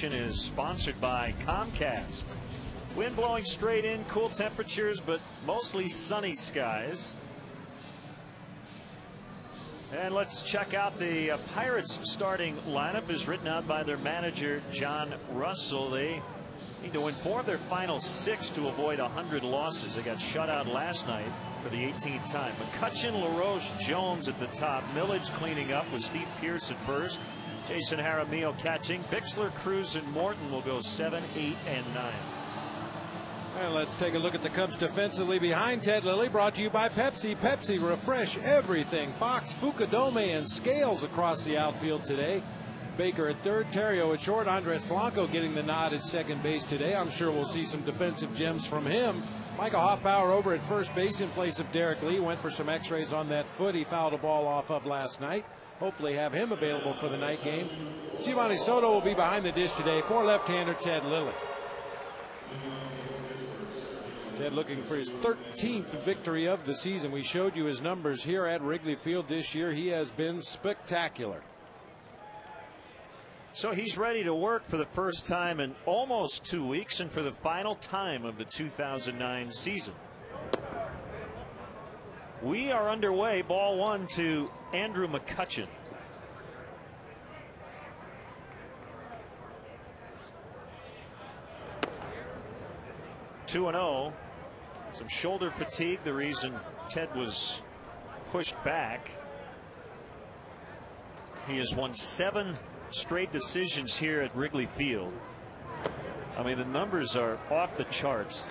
action is sponsored by Comcast. Wind blowing straight in, cool temperatures, but mostly sunny skies. And let's check out the Pirates starting lineup as written out by their manager, John Russell. They need to win 4 of their final 6 to avoid 100 losses. They got shut out last night for the 18th time. McCutchen, LaRoche, Jones at the top. Millage cleaning up with Steve Pearce at first. Jason Jaramillo catching. Bixler, Cruz, and Morton will go 7, 8, and 9. And let's take a look at the Cubs defensively behind Ted Lilly. Brought to you by Pepsi. Pepsi, refresh everything. Fox, Fucadome, and Scales across the outfield today. Baker at third, Terrio at short. Andres Blanco getting the nod at second base today. I'm sure we'll see some defensive gems from him. Michael Hoffbauer over at first base in place of Derek Lee. Went for some x-rays on that foot he fouled a ball off of last night. Hopefully have him available for the night game. Giovanni Soto will be behind the dish today for left-hander Ted Lilly. Ted looking for his 13th victory of the season. We showed you his numbers here at Wrigley Field this year. He has been spectacular. So he's ready to work for the first time in almost 2 weeks and for the final time of the 2009 season. We are underway. Ball 1 to Andrew McCutchen. (2-0). Some shoulder fatigue, the reason Ted was pushed back. He has won 7 straight decisions here at Wrigley Field. I mean, the numbers are off the charts.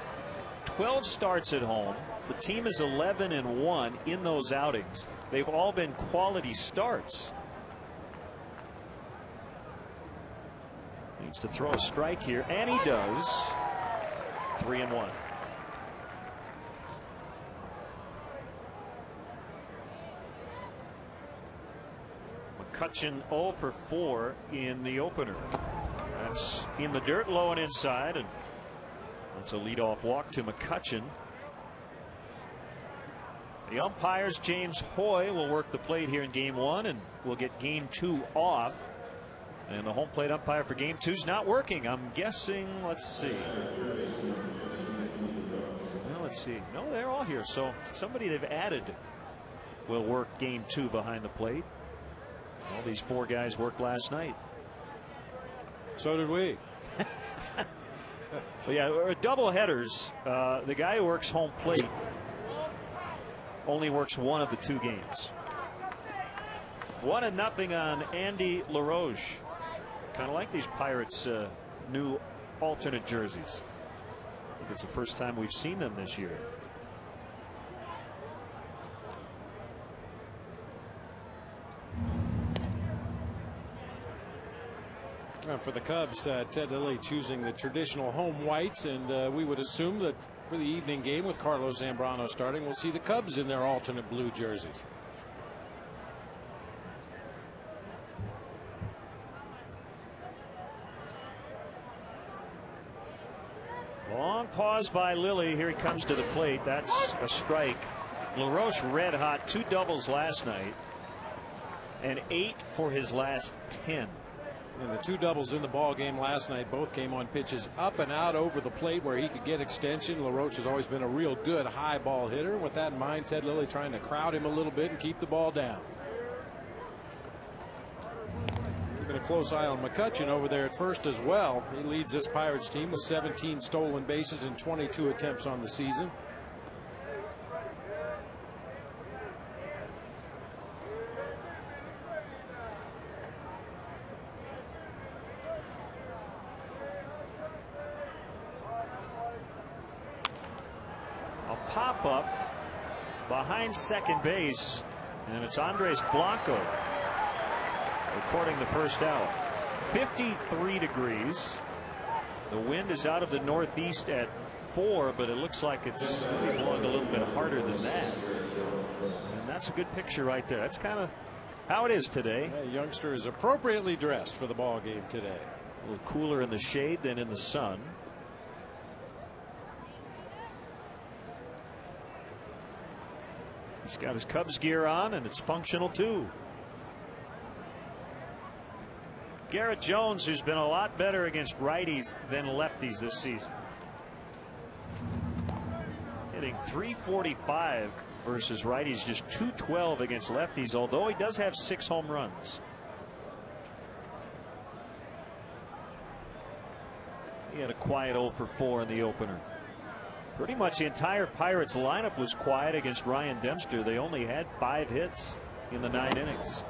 12 starts at home. The team is 11-1 in those outings. They've all been quality starts. Needs to throw a strike here, and he does. 3-1. McCutchen 0 for 4 in the opener. That's in the dirt, low and inside, and that's a leadoff walk to McCutchen. The umpires, James Hoy, will work the plate here in game 1, and we'll get game 2 off. And the home plate umpire for game 2 is not working. I'm guessing, let's see. Well, let's see. No, they're all here. So somebody they've added will work game 2 behind the plate. All these 4 guys worked last night. So did we. Well, yeah, double headers. The guy who works home plate only works 1 of the 2 games. 1-0 on Andy LaRoche. Kind of like these Pirates new alternate jerseys. I think it's the first time we've seen them this year. For the Cubs, Ted Lilly choosing the traditional home whites, and we would assume that for the evening game with Carlos Zambrano starting, we'll see the Cubs in their alternate blue jerseys. Long pause by Lilly. Here he comes to the plate. That's a strike. LaRoche red hot. 2 doubles last night and 8 for his last 10. And the 2 doubles in the ball game last night both came on pitches up and out over the plate where he could get extension. LaRoche has always been a real good high ball hitter. With that in mind, Ted Lilly trying to crowd him a little bit and keep the ball down. Keeping a close eye on McCutchen over there at first as well. He leads this Pirates team with 17 stolen bases in 22 attempts on the season. Pop up behind second base, and it's Andres Blanco recording the first out. 53 degrees. The wind is out of the northeast at 4, but it looks like it's blowing a little bit harder than that. And that's a good picture right there. That's kind of how it is today. The youngster is appropriately dressed for the ball game today. A little cooler in the shade than in the sun. He's got his Cubs gear on, and it's functional too. Garrett Jones, who's been a lot better against righties than lefties this season. Hitting .345 versus righties, just .212 against lefties, although he does have 6 home runs. He had a quiet 0 for 4 in the opener. Pretty much the entire Pirates lineup was quiet against Ryan Dempster. They only had 5 hits in the 9 innings.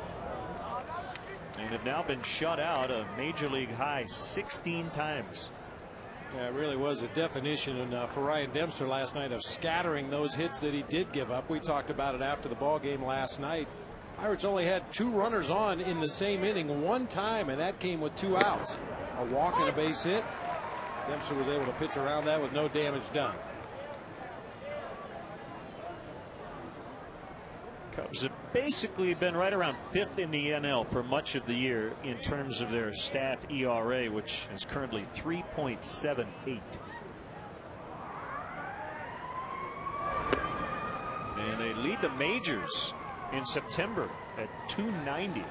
And have now been shut out a major league high 16 times. Yeah, it really was a definition for Ryan Dempster last night of scattering those hits that he did give up. We talked about it after the ball game last night. Pirates only had 2 runners on in the same inning one time, and that came with 2 outs. A walk and a base hit. Dempster was able to pitch around that with no damage done. Cubs have basically been right around 5th in the NL for much of the year in terms of their staff ERA, which is currently 3.78. And they lead the majors in September at 290.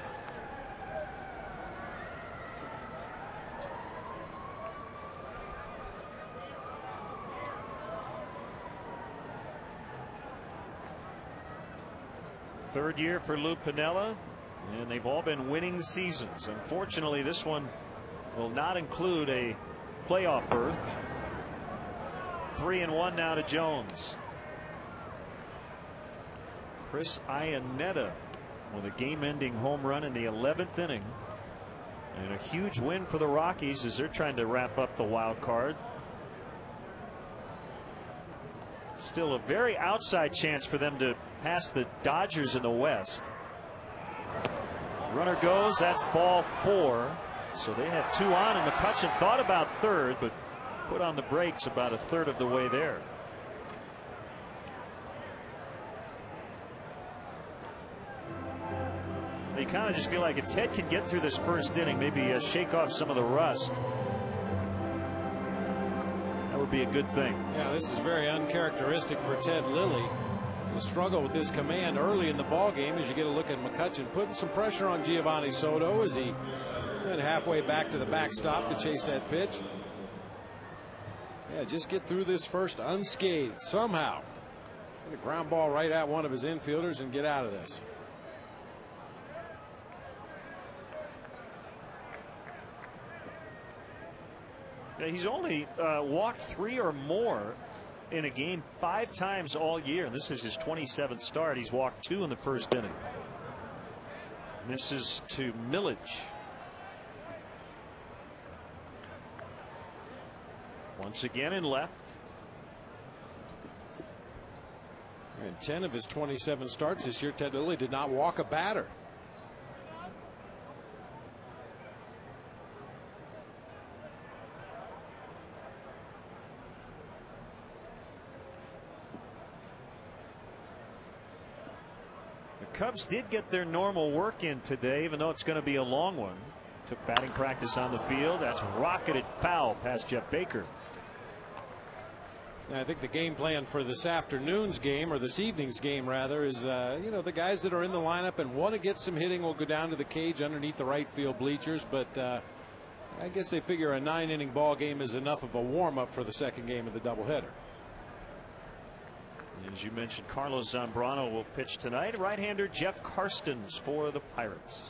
Third year for Lou Piniella, and they've all been winning seasons. Unfortunately, this one will not include a playoff berth. 3-1 now to Jones. Chris Iannetta with a game-ending home run in the 11th inning, and a huge win for the Rockies as they're trying to wrap up the wild card. Still a very outside chance for them to pass the Dodgers in the West. Runner goes, that's ball 4. So they have 2 on, and McCutchen thought about third, but put on the brakes about a third of the way there. You kind of just feel like if Ted can get through this first inning, maybe shake off some of the rust, that would be a good thing. Yeah, this is very uncharacteristic for Ted Lilly to struggle with his command early in the ball game. As you get a look at McCutchen putting some pressure on Giovanni Soto as he went halfway back to the backstop to chase that pitch. Yeah, just get through this first unscathed somehow. Get a ground ball right at one of his infielders and get out of this. Yeah, he's only walked 3 or more in a game 5 times all year, and this is his 27th start. He's walked 2 in the first inning. Misses to Millage. Once again in left. In 10 of his 27 starts this year, Ted Lilly did not walk a batter. Cubs did get their normal work in today, even though it's going to be a long one. Took batting practice on the field. That's rocketed foul past Jeff Baker. I think the game plan for this afternoon's game, or this evening's game rather, is you know, the guys that are in the lineup and want to get some hitting will go down to the cage underneath the right field bleachers. But I guess they figure a 9-inning ball game is enough of a warm-up for the second game of the doubleheader. As you mentioned, Carlos Zambrano will pitch tonight. Right-hander Jeff Karstens for the Pirates.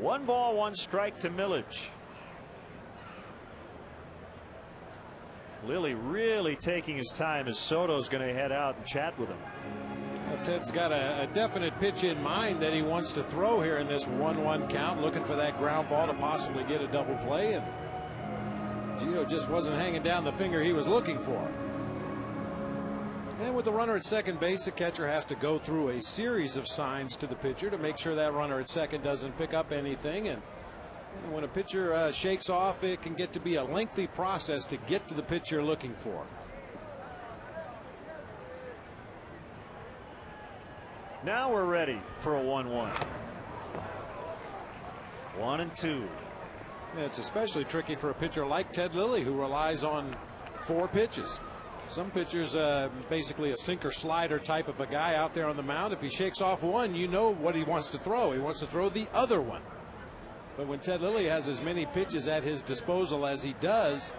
One ball, one strike to Millage. Lilly really taking his time as Soto's going to head out and chat with him. Ted's got a definite pitch in mind that he wants to throw here in this 1-1 count, looking for that ground ball to possibly get a double play, and Gio just wasn't hanging down the finger he was looking for. And with the runner at second base, the catcher has to go through a series of signs to the pitcher to make sure that runner at second doesn't pick up anything. And when a pitcher shakes off, it can get to be a lengthy process to get to the pitch you're looking for. Now we're ready for a 1-1. 1-2. Yeah, it's especially tricky for a pitcher like Ted Lilly, who relies on 4 pitches. Some pitchers, basically a sinker slider type of a guy out there on the mound. If he shakes off one, you know what he wants to throw. He wants to throw the other one. But when Ted Lilly has as many pitches at his disposal as he does,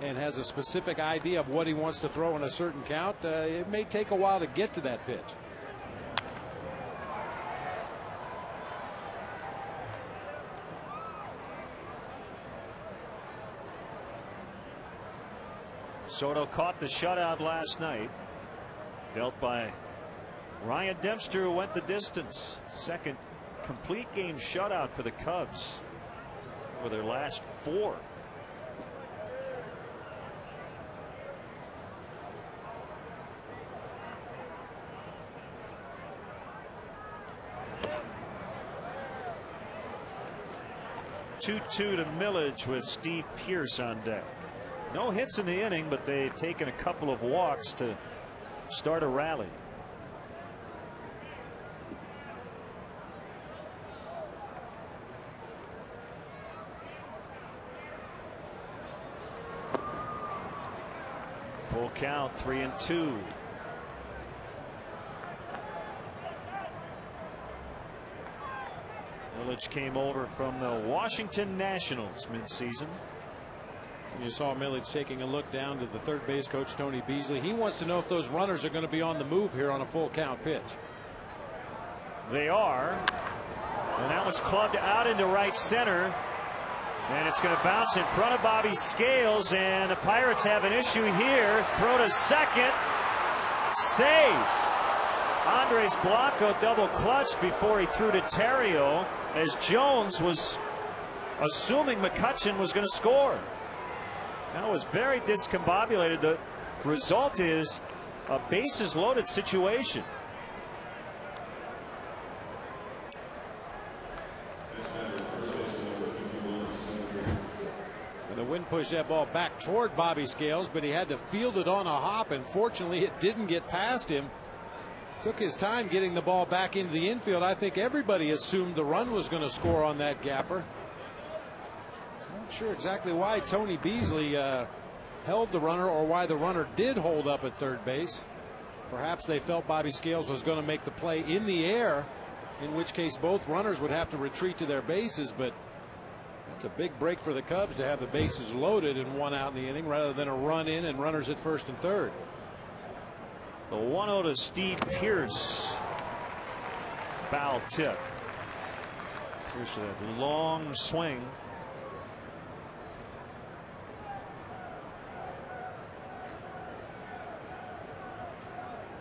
and has a specific idea of what he wants to throw in a certain count, it may take a while to get to that pitch. Soto caught the shutout last night, dealt by Ryan Dempster, who went the distance. Second complete game shutout for the Cubs for their last 4. Two to Millage with Steve Pearce on deck. No hits in the inning, but they've taken a couple of walks to start a rally. Full count, 3-2. Millage came over from the Washington Nationals midseason. You saw Millage taking a look down to the third base coach, Tony Beasley. He wants to know if those runners are going to be on the move here on a full count pitch. They are. And that one's clubbed out into right center. And it's going to bounce in front of Bobby Scales. And the Pirates have an issue here. Throw to second. Save. Andres Blanco double clutched before he threw to Terrio, as Jones was assuming McCutchen was going to score. That was very discombobulated. The result is a bases loaded situation. And the wind pushed that ball back toward Bobby Scales, but he had to field it on a hop, and fortunately it didn't get past him. Took his time getting the ball back into the infield. I think everybody assumed the run was going to score on that gapper. Not sure exactly why Tony Beasley held the runner, or why the runner did hold up at third base. Perhaps they felt Bobby Scales was going to make the play in the air, in which case both runners would have to retreat to their bases. But that's a big break for the Cubs to have the bases loaded and 1 out in the inning, rather than a run in and runners at first and third. The 1-0 to Steve Pearce. Foul tip. Here's that long swing.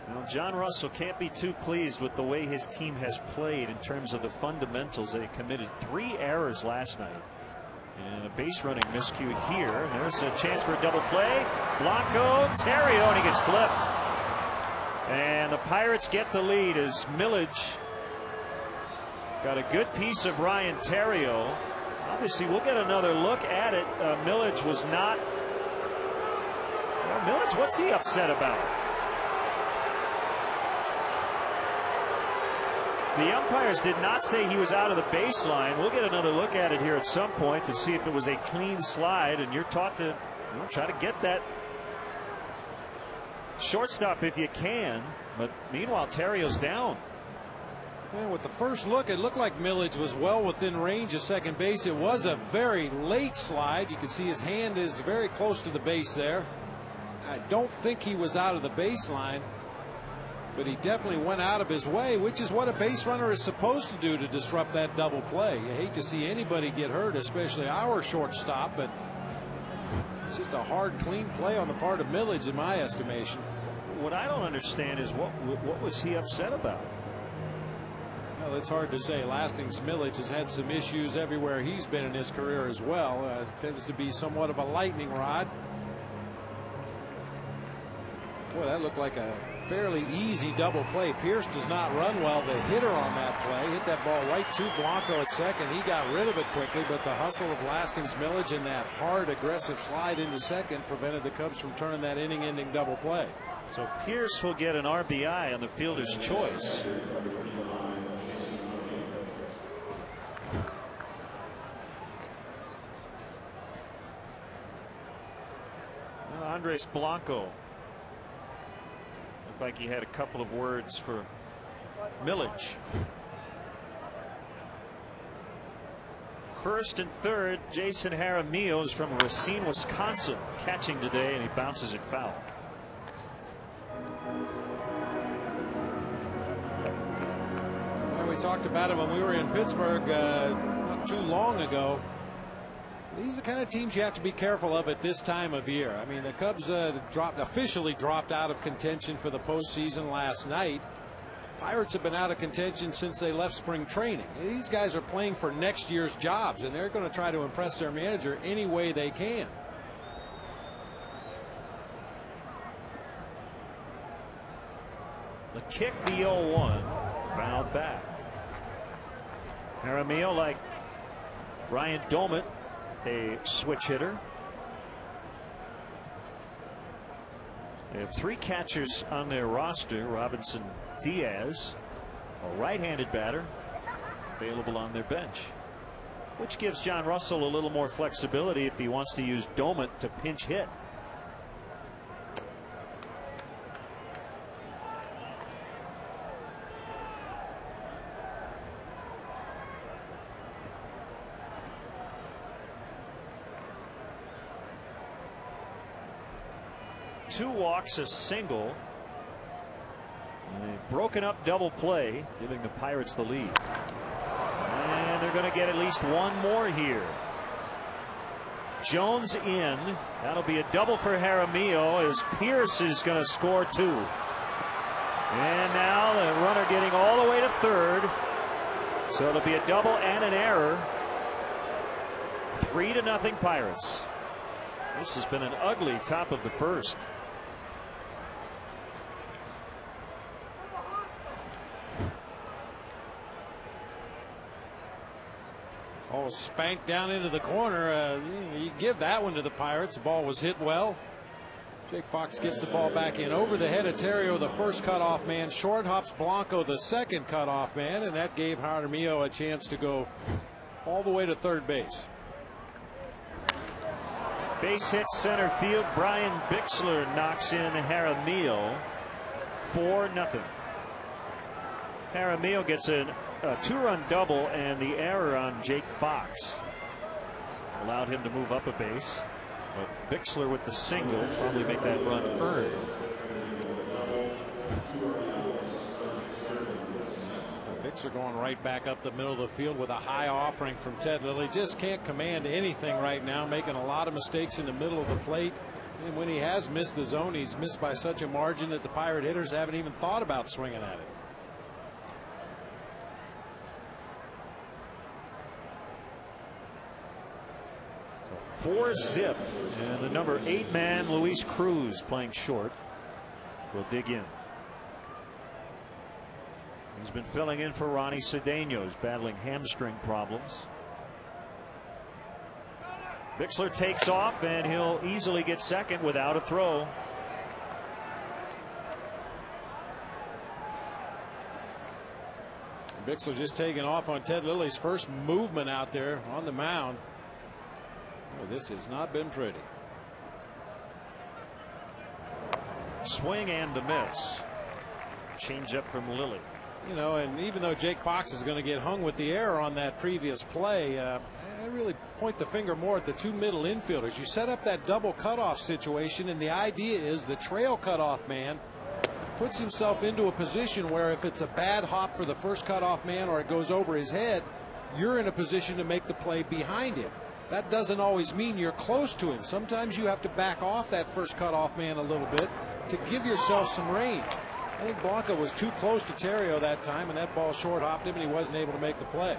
Now, John Russell can't be too pleased with the way his team has played in terms of the fundamentals. They committed 3 errors last night. And a base running miscue here. And there's a chance for a double play. Blanco, Terrio, and he gets flipped. And the Pirates get the lead as Millage got a good piece of Ryan Terrio. Obviously, we'll get another look at it. Millage was not. Well, Millage, what's he upset about? The umpires did not say he was out of the baseline. We'll get another look at it here at some point to see if it was a clean slide. And you're taught to try to get that shortstop if you can, but meanwhile Terrio's down. And with the first look, it looked like Millage was well within range of second base. It was a very late slide. You can see his hand is very close to the base there. I don't think he was out of the baseline, but he definitely went out of his way, which is what a base runner is supposed to do to disrupt that double play. You hate to see anybody get hurt, especially our shortstop, but it's just a hard, clean play on the part of Millage, in my estimation. What I don't understand is what was he upset about? Well, it's hard to say. Lastings Millage has had some issues everywhere he's been in his career as well. Tends to be somewhat of a lightning rod. Boy, that looked like a fairly easy double play. Pearce does not run well. The hitter on that play hit that ball right to Blanco at second. He got rid of it quickly, but the hustle of Lastings Millage and that hard, aggressive slide into second prevented the Cubs from turning that inning-ending double play. So Pierce will get an RBI on the fielder's choice. Andres Blanco looked like he had a couple of words for Millage. First and third, Jason Jaramillo is from Racine, Wisconsin, catching today, and he bounces it foul. Well, we talked about him when we were in Pittsburgh not too long ago. These are the kind of teams you have to be careful of at this time of year. I mean, the Cubs officially dropped out of contention for the postseason last night. Pirates have been out of contention since they left spring training. These guys are playing for next year's jobs, and they're going to try to impress their manager any way they can. The kick, the 0-1, fouled back. Jaramillo, like Ryan Domit, a switch hitter. They have 3 catchers on their roster. Robinson, Diaz, a right-handed batter, available on their bench, which gives John Russell a little more flexibility if he wants to use Domit to pinch hit. Two walks, a single, and a broken up double play, giving the Pirates the lead. And they're going to get at least one more here. Jones in. That'll be a double for Jaramillo as Pierce is going to score 2. And now the runner getting all the way to third. So it'll be a double and an error. 3-0 Pirates. This has been an ugly top of the first. Oh, spanked down into the corner. You give that one to the Pirates. The ball was hit well. Jake Fox gets the ball back in over the head of Terrio, the first cutoff man. Short hops Blanco, the second cutoff man, and that gave Jaramillo a chance to go all the way to third base. Base hit center field. Brian Bixler knocks in Jaramillo. 4-0. Jaramillo gets a 2-run double, and the error on Jake Fox allowed him to move up a base. But Bixler with the single probably make that run earned. Bixler going right back up the middle of the field with a high offering from Ted Lilly. Just can't command anything right now, making a lot of mistakes in the middle of the plate. And when he has missed the zone, he's missed by such a margin that the Pirate hitters haven't even thought about swinging at it. So 4-zip, and the number 8 man Luis Cruz playing short will dig in. He's been filling in for Ronnie Cedeno, who's battling hamstring problems. Bixler takes off, and he'll easily get second without a throw. Bixler just taking off on Ted Lilly's first movement out there on the mound. Oh, this has not been pretty. Swing and a miss. Change up from Lilly. You know, and even though Jake Fox is going to get hung with the error on that previous play, I really point the finger more at the 2 middle infielders. You set up that double cutoff situation, and the idea is the trail cutoff man puts himself into a position where if it's a bad hop for the first cutoff man or it goes over his head, you're in a position to make the play behind him. That doesn't always mean you're close to him. Sometimes you have to back off that first cutoff man a little bit to give yourself some range. I think Blanco was too close to Terrio that time, and that ball short hopped him, and he wasn't able to make the play.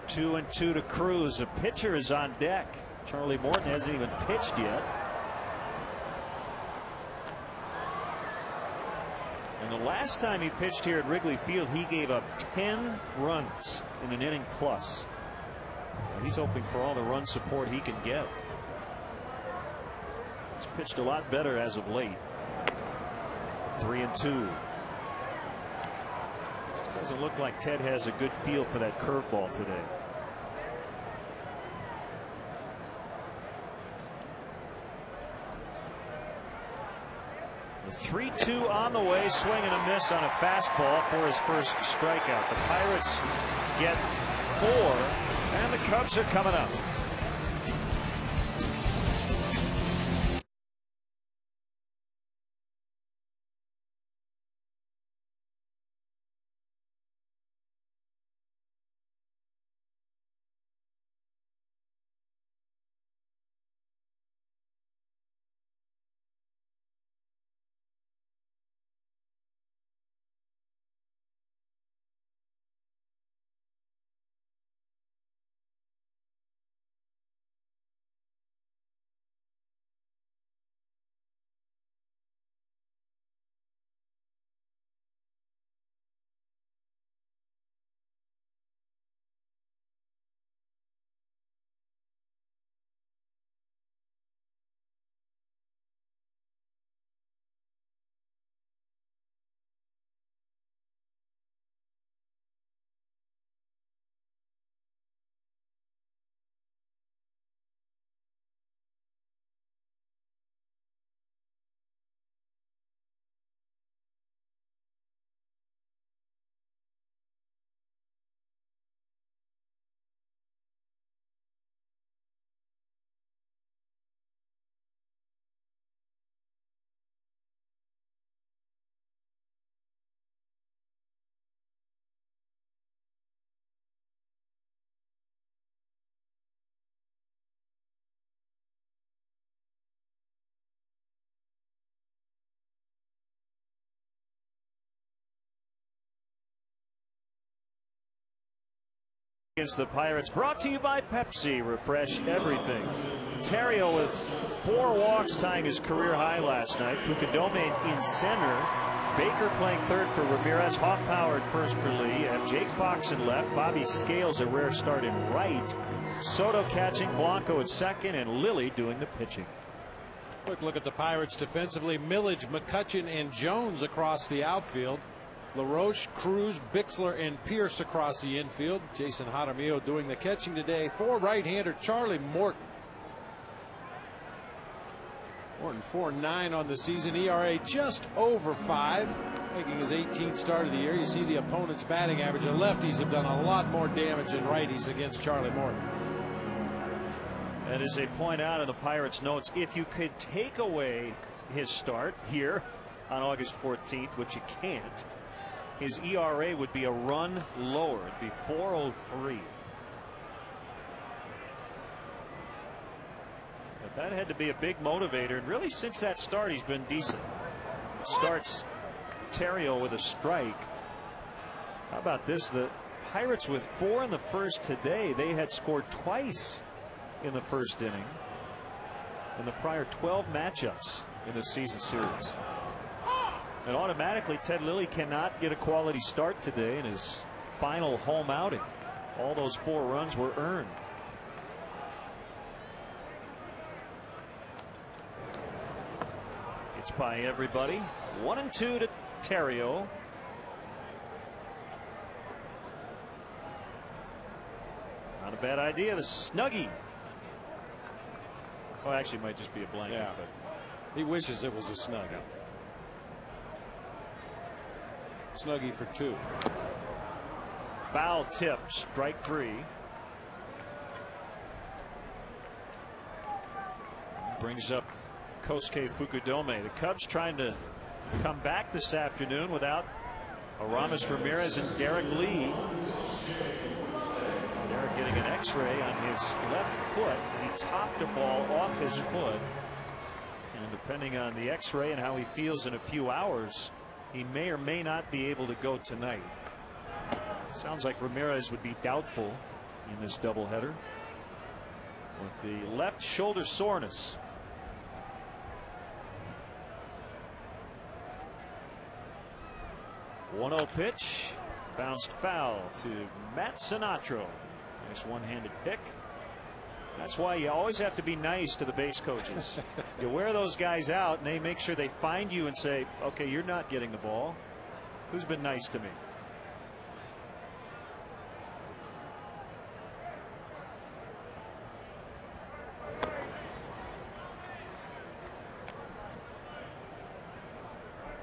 2-2 to Cruz. A pitcher is on deck. Charlie Morton hasn't even pitched yet. And the last time he pitched here at Wrigley Field, he gave up 10 runs in an inning plus. He's hoping for all the run support he can get. pitched a lot better as of late. 3-2. Doesn't look like Ted has a good feel for that curveball today. The 3-2 on the way, swing and a miss on a fastball for his first strikeout. The Pirates get 4, and the Cubs are coming up. Against the Pirates, brought to you by Pepsi. Refresh everything. Terrio with 4 walks, tying his career high last night. Fukudome in center. Baker playing third for Ramirez. Hoffpauir at first for Lee. Jake Fox in left. Bobby Scales a rare start in right. Soto catching. Blanco at second, and Lilly doing the pitching. Quick look at the Pirates defensively. Millage, McCutchen, and Jones across the outfield. LaRoche, Cruz, Bixler, and Pierce across the infield. Jason Jaramillo doing the catching today for right-hander Charlie Morton. Morton 4.9 on the season. ERA just over 5, making his 18th start of the year. You see the opponent's batting average. The lefties have done a lot more damage than righties against Charlie Morton. And as they point out in the Pirates notes, if you could take away his start here on August 14th, which you can't, his ERA would be a run lower. It'd be 4.03. But that had to be a big motivator, and really since that start he's been decent. Starts Terrio with a strike. How about this? The Pirates with 4 in the first today. They had scored twice in the first inning in the prior 12 matchups in the season series. And automatically Ted Lilly cannot get a quality start today in his final home outing. All those 4 runs were earned. It's by everybody. 1-2 to Terrio. Not a bad idea. The Snuggie. Oh, actually, it might just be a blanket. Yeah, but he wishes it was a snug. Snuggie for 2. Foul tip, strike 3. Brings up Kosuke Fukudome. The Cubs trying to come back this afternoon without Aramis Ramirez and Derek Lee. Derek getting an x-ray on his left foot. He topped a ball off his foot. And depending on the x-ray and how he feels in a few hours, he may or may not be able to go tonight. Sounds like Ramirez would be doubtful in this doubleheader with the left shoulder soreness. 1-0 pitch, bounced foul to Matt Sinatro. Nice one-handed pick. That's why you always have to be nice to the base coaches. You wear those guys out and they make sure they find you and say, okay, you're not getting the ball. Who's been nice to me?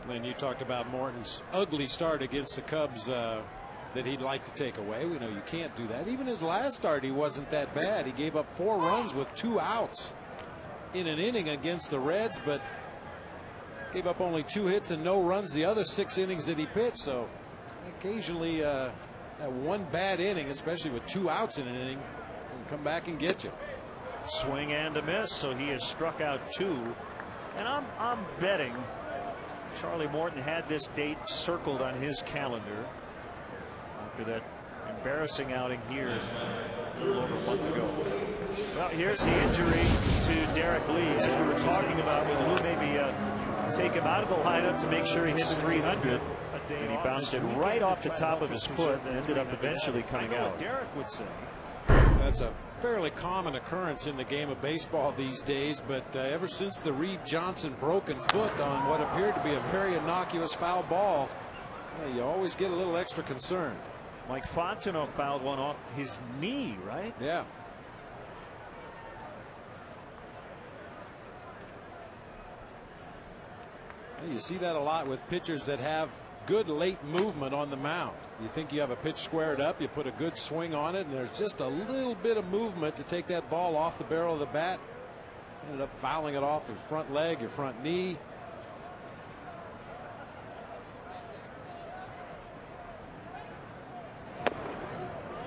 Lynn, you talked about Morton's ugly start against the Cubs that he'd like to take away. We know you can't do that. Even his last start, he wasn't that bad. He gave up 4 runs with 2 outs in an inning against the Reds, but gave up only 2 hits and no runs the other 6 innings that he pitched. So occasionally that one bad inning, especially with 2 outs in an inning, can come back and get you. Swing and a miss, so he has struck out 2. And I'm betting Charlie Morton had this date circled on his calendar after that embarrassing outing here a little over a month ago. Well, here's the injury to Derek Lee, as we were talking about, with Lou maybe take him out of the lineup to make sure he hits 300. And he bounced it right off the top of his foot and ended up eventually coming out. Derek would say that's a fairly common occurrence in the game of baseball these days, but ever since the Reed Johnson broken foot on what appeared to be a very innocuous foul ball, you always get a little extra concerned. Mike Fontenot fouled one off his knee, right? Yeah. You see that a lot with pitchers that have good late movement on the mound. You think you have a pitch squared up, you put a good swing on it, and there's just a little bit of movement to take that ball off the barrel of the bat. Ended up fouling it off your front leg, your front knee.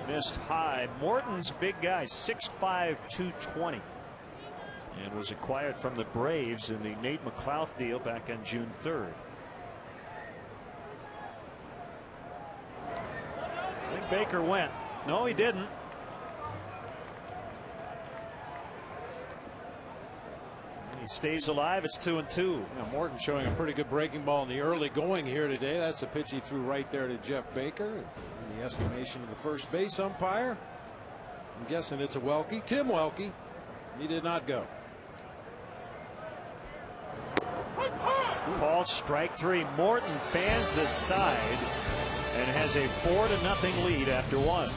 Missed high. Morton's big guy, 6'5", 220. And was acquired from the Braves in the Nate McLouth deal back on June 3rd. I think Baker went. No, he didn't. And he stays alive. It's 2-2. Now Morton showing a pretty good breaking ball in the early going here today. That's the pitch he threw right there to Jeff Baker. In the estimation of the first base umpire, I'm guessing it's a Welke. Tim Welke. He did not go. Called strike 3. Morton fans the side and has a 4-0 lead after 1.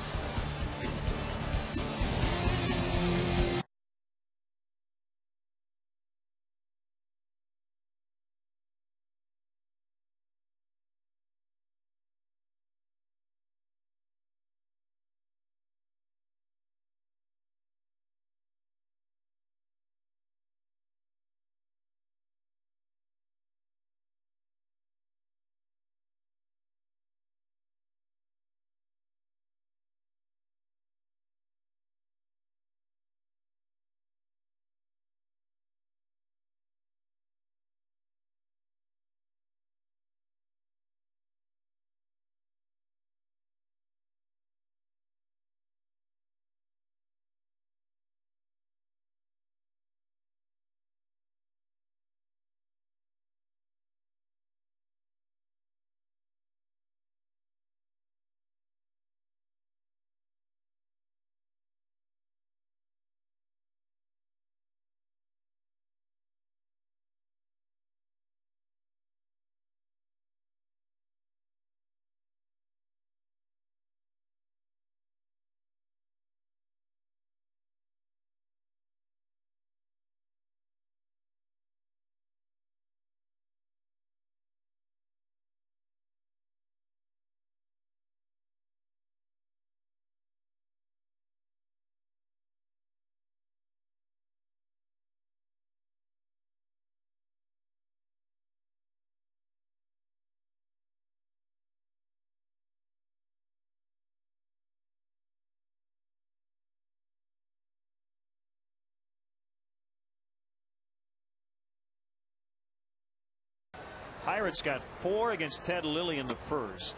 Pirates got 4 against Ted Lilly in the first.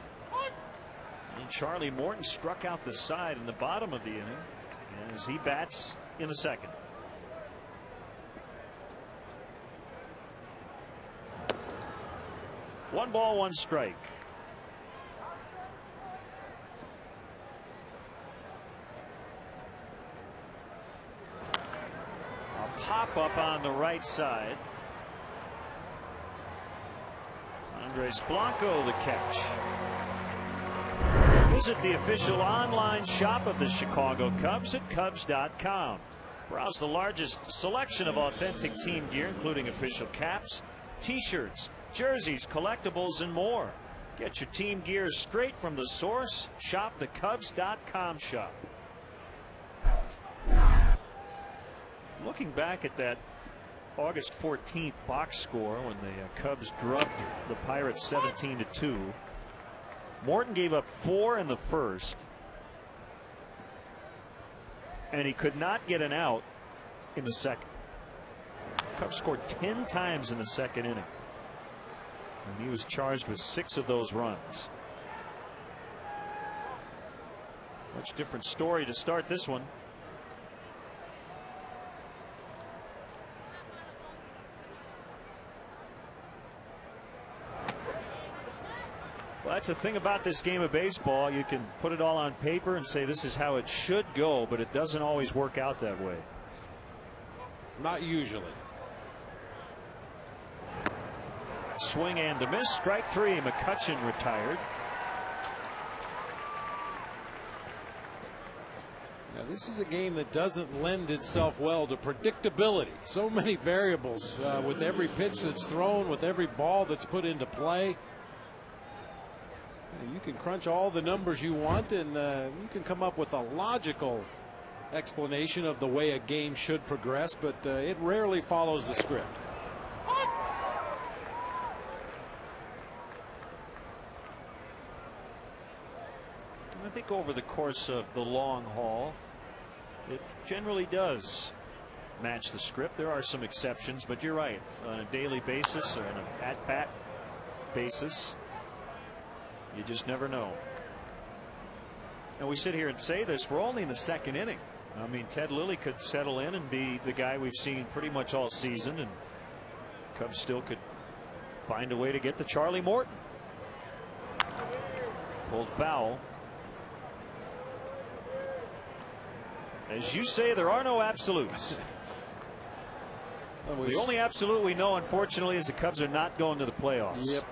And Charlie Morton struck out the side in the bottom of the inning as he bats in the second. One ball, one strike. Strip up on the right side. Andres Blanco the catch. Visit the official online shop of the Chicago Cubs at Cubs.com. Browse the largest selection of authentic team gear, including official caps, t-shirts, jerseys, collectibles, and more. Get your team gear straight from the source. Shop the Cubs.com shop. Looking back at that August 14th box score when the Cubs drubbed the Pirates 17-2. Morton gave up 4 in the first, and he could not get an out in the second. Cubs scored 10 times in the second inning, and he was charged with 6 of those runs. Much different story to start this one. Well, that's the thing about this game of baseball. You can put it all on paper and say this is how it should go, but it doesn't always work out that way. Not usually. Swing and a miss. Strike 3. McCutchen retired. Now, this is a game that doesn't lend itself well to predictability. So many variables with every pitch that's thrown, with every ball that's put into play. You can crunch all the numbers you want, and you can come up with a logical explanation of the way a game should progress, but it rarely follows the script. I think over the course of the long haul, it generally does match the script. There are some exceptions, but you're right. On a daily basis or on an at-bat basis, you just never know. And we sit here and say this, we're only in the second inning. I mean, Ted Lilly could settle in and be the guy we've seen pretty much all season, and Cubs still could find a way to get to Charlie Morton. Pulled foul. As you say, there are no absolutes. The only absolute we know, unfortunately, is the Cubs are not going to the playoffs. Yep.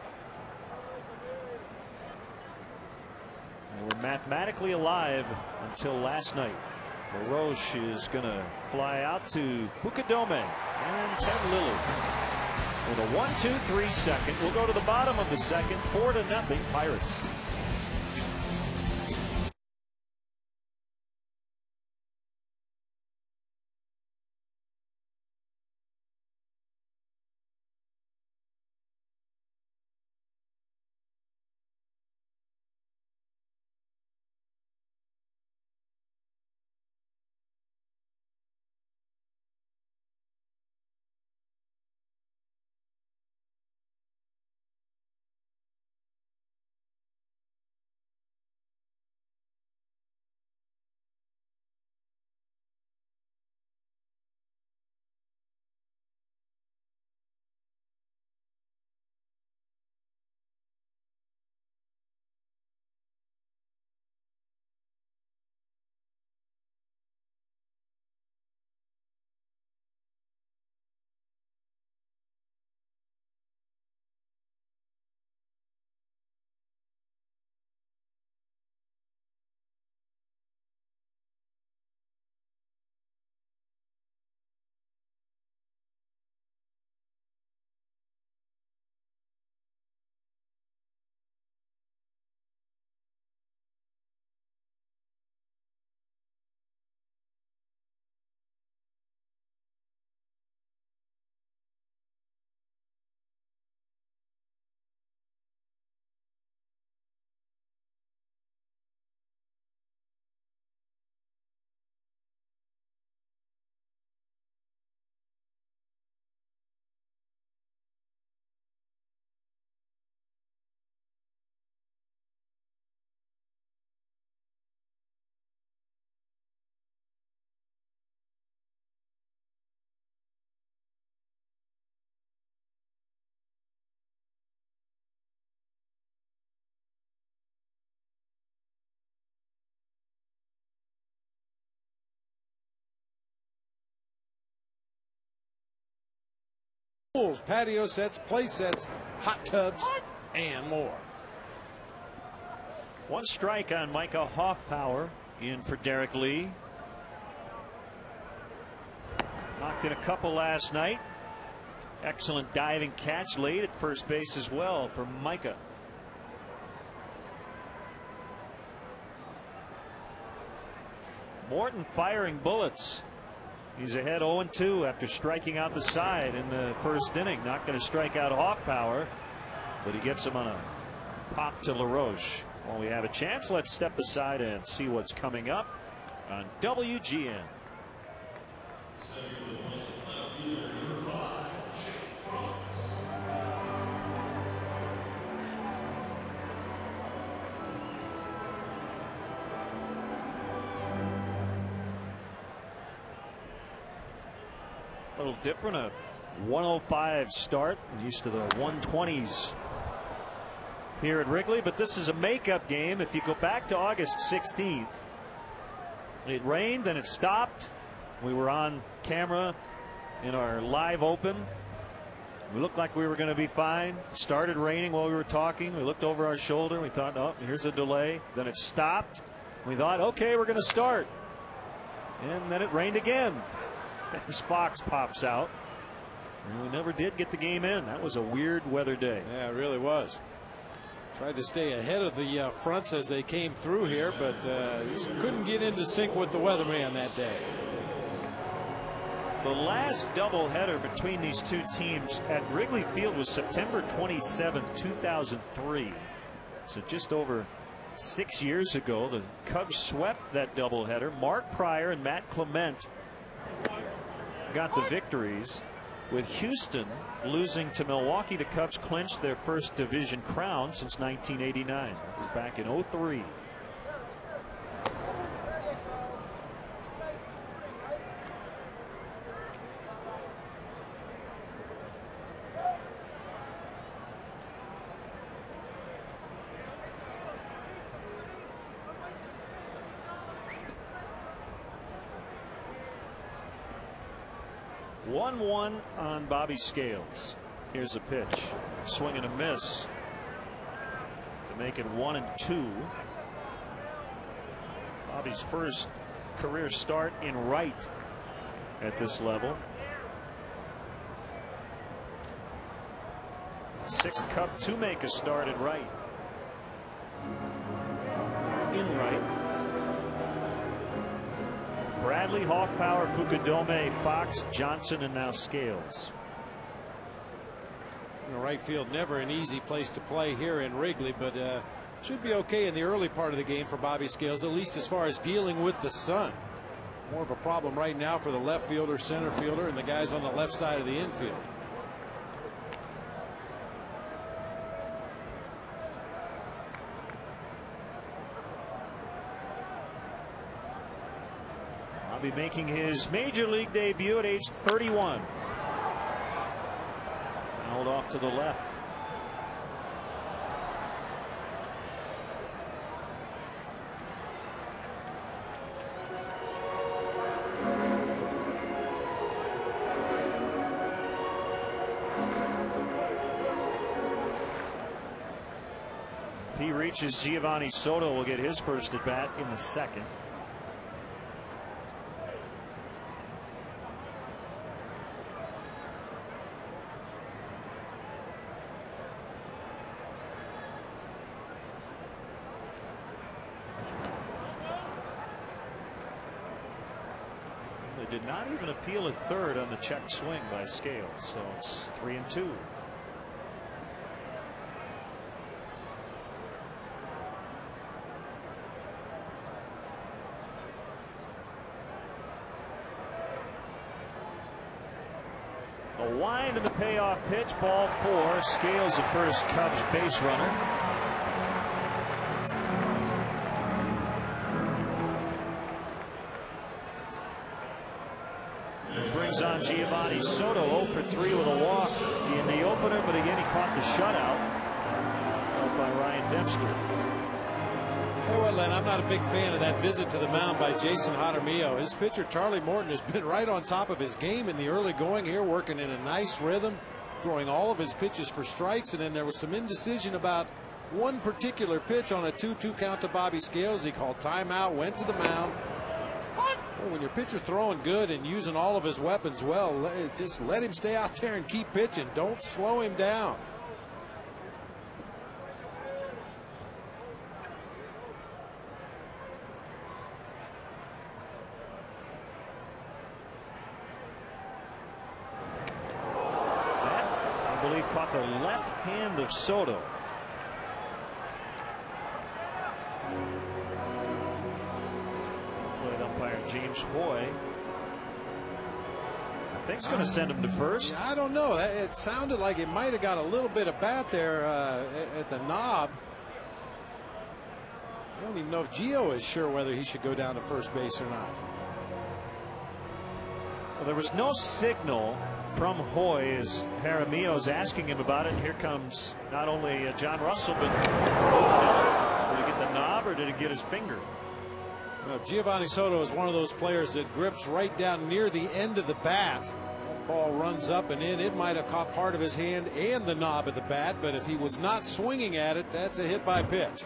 And we're mathematically alive until last night. LaRoche is going to fly out to Fukudome and Ted Lilly with a 1-2-3 second. We'll go to the bottom of the second. 4-0 Pirates. pools, patio sets, play sets, hot tubs, and more. One strike on Micah Hoffpower. In for Derek Lee. Knocked in a couple last night. Excellent diving catch late at first base as well for Micah. Morton firing bullets. He's ahead 0-2 after striking out the side in the first inning. Not going to strike out Hoffpower, but he gets him on a pop to LaRoche. While we have a chance, let's step aside and see what's coming up on WGN. A little different, a 105 start. We're used to the 120s here at Wrigley, but this is a makeup game. If you go back to August 16th, it rained, then it stopped. We were on camera in our live open. We looked like we were going to be fine. It started raining while we were talking. We looked over our shoulder. We thought, oh, here's a delay. Then it stopped. We thought, okay, we're going to start. And then it rained again. As Fox pops out. And we never did get the game in. That was a weird weather day. Yeah, it really was. Tried to stay ahead of the fronts as they came through here, but just couldn't get into sync with the weatherman that day. The last doubleheader between these two teams at Wrigley Field was September 27th, 2003. So just over 6 years ago, the Cubs swept that doubleheader. Mark Pryor and Matt Clement got the victories. With Houston losing to Milwaukee, the Cubs clinched their first division crown since 1989. It was back in 03. One on Bobby Scales. Here's a pitch. Swing and a miss to make it 1-2. Bobby's first career start in right at this level. Sixth Cub to make a start at right. In right. Bradley, Hoffpower, Fukudome, Fox, Johnson, and now Scales. You know, right field never an easy place to play here in Wrigley, but should be okay in the early part of the game for Bobby Scales, at least as far as dealing with the sun. More of a problem right now for the left fielder, center fielder, and the guys on the left side of the infield. Be making his major league debut at age 31. Fouled off to the left. If he reaches, Giovanni Soto will get his first at bat in the second. Did not even appeal at third on the check swing by Scales, so it's 3-2. The wind and the payoff pitch, ball 4. Scales the first Cubs base runner. On Giovanni Soto 0 for 3 with a walk in the opener, but again he caught the shutout by Ryan Dempster. Hey, what, Len, I'm not a big fan of that visit to the mound by Jason Jaramillo. His pitcher Charlie Morton has been right on top of his game in the early going here, working in a nice rhythm. throwing all of his pitches for strikes, and then there was some indecision about one particular pitch on a 2-2 count to Bobby Scales. He called timeout, went to the mound. Well, when your pitcher's throwing good and using all of his weapons well, just let him stay out there and keep pitching. Don't slow him down. That, I believe, caught the left hand of Soto. Umpire James Hoy, I think, is going to send him to first. I don't know. It sounded like it might have got a little bit of bat there at the knob. I don't even know if Gio is sure whether he should go down to first base or not. Well, there was no signal from Hoy as Jaramillo's asking him about it. And here comes not only John Russell, but did he get the knob or did he get his finger? Giovanni Soto is one of those players that grips right down near the end of the bat. That ball runs up and in. It might have caught part of his hand and the knob of the bat, but if he was not swinging at it, that's a hit by pitch.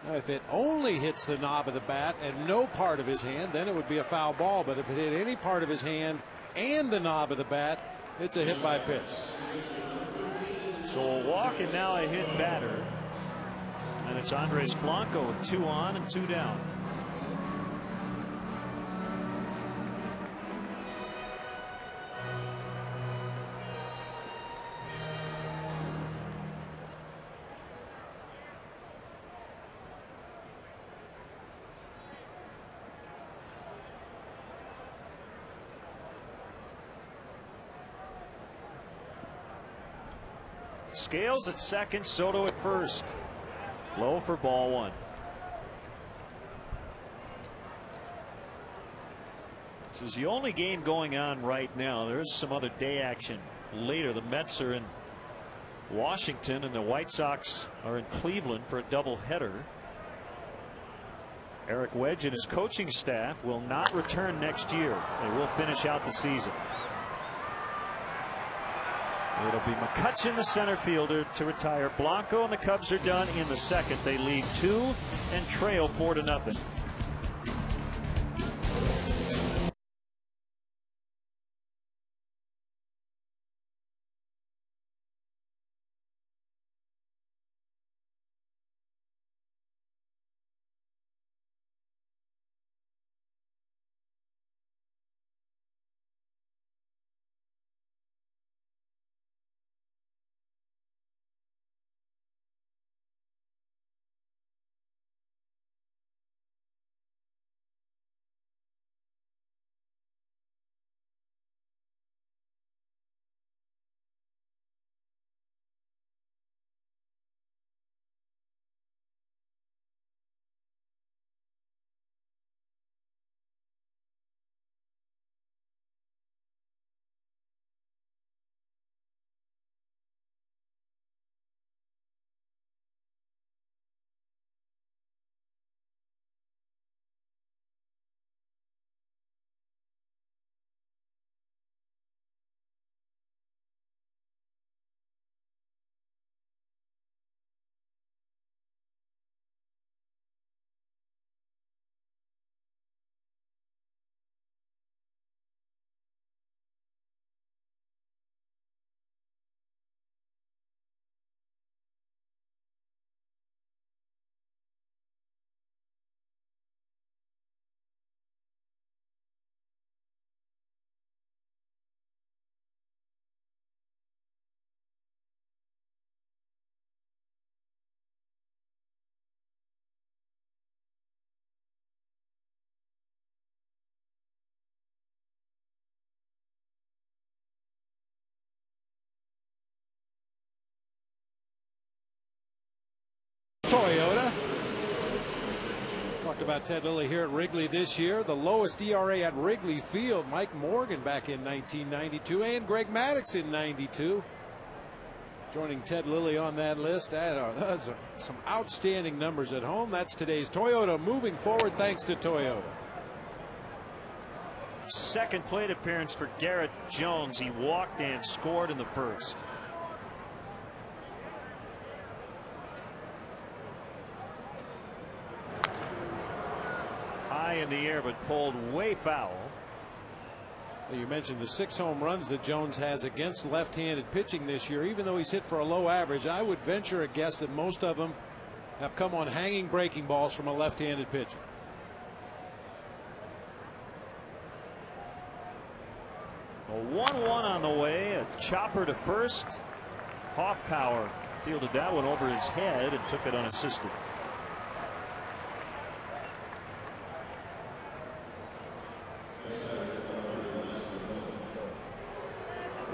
Now, if it only hits the knob of the bat and no part of his hand, then it would be a foul ball. But if it hit any part of his hand and the knob of the bat, it's a hit by pitch. So a walk and now a hit batter. And it's Andres Blanco with 2 on and 2 down. Scales at second, Soto at first. Low for ball 1. This is the only game going on right now. There's some other day action later. The Mets are in Washington and the White Sox are in Cleveland for a doubleheader. Eric Wedge and his coaching staff will not return next year. They will finish out the season. It'll be McCutchen, the center fielder, to retire. Blanco and the Cubs are done in the second. They lead 2 and trail 4-0. Toyota. Talked about Ted Lilly here at Wrigley this year. The lowest ERA at Wrigley Field, Mike Morgan back in 1992 and Greg Maddux in 92. Joining Ted Lilly on that list. Those are some outstanding numbers at home. That's today's Toyota moving forward thanks to Toyota. second plate appearance for Garrett Jones. He walked and scored in the first. High in the air, but pulled way foul. You mentioned the 6 home runs that Jones has against left-handed pitching this year. Even though he's hit for a low average, I would venture a guess that most of them have come on hanging breaking balls from a left-handed pitcher. A 1-1 on the way. A chopper to first. Hoffpower fielded that one over his head and took it unassisted.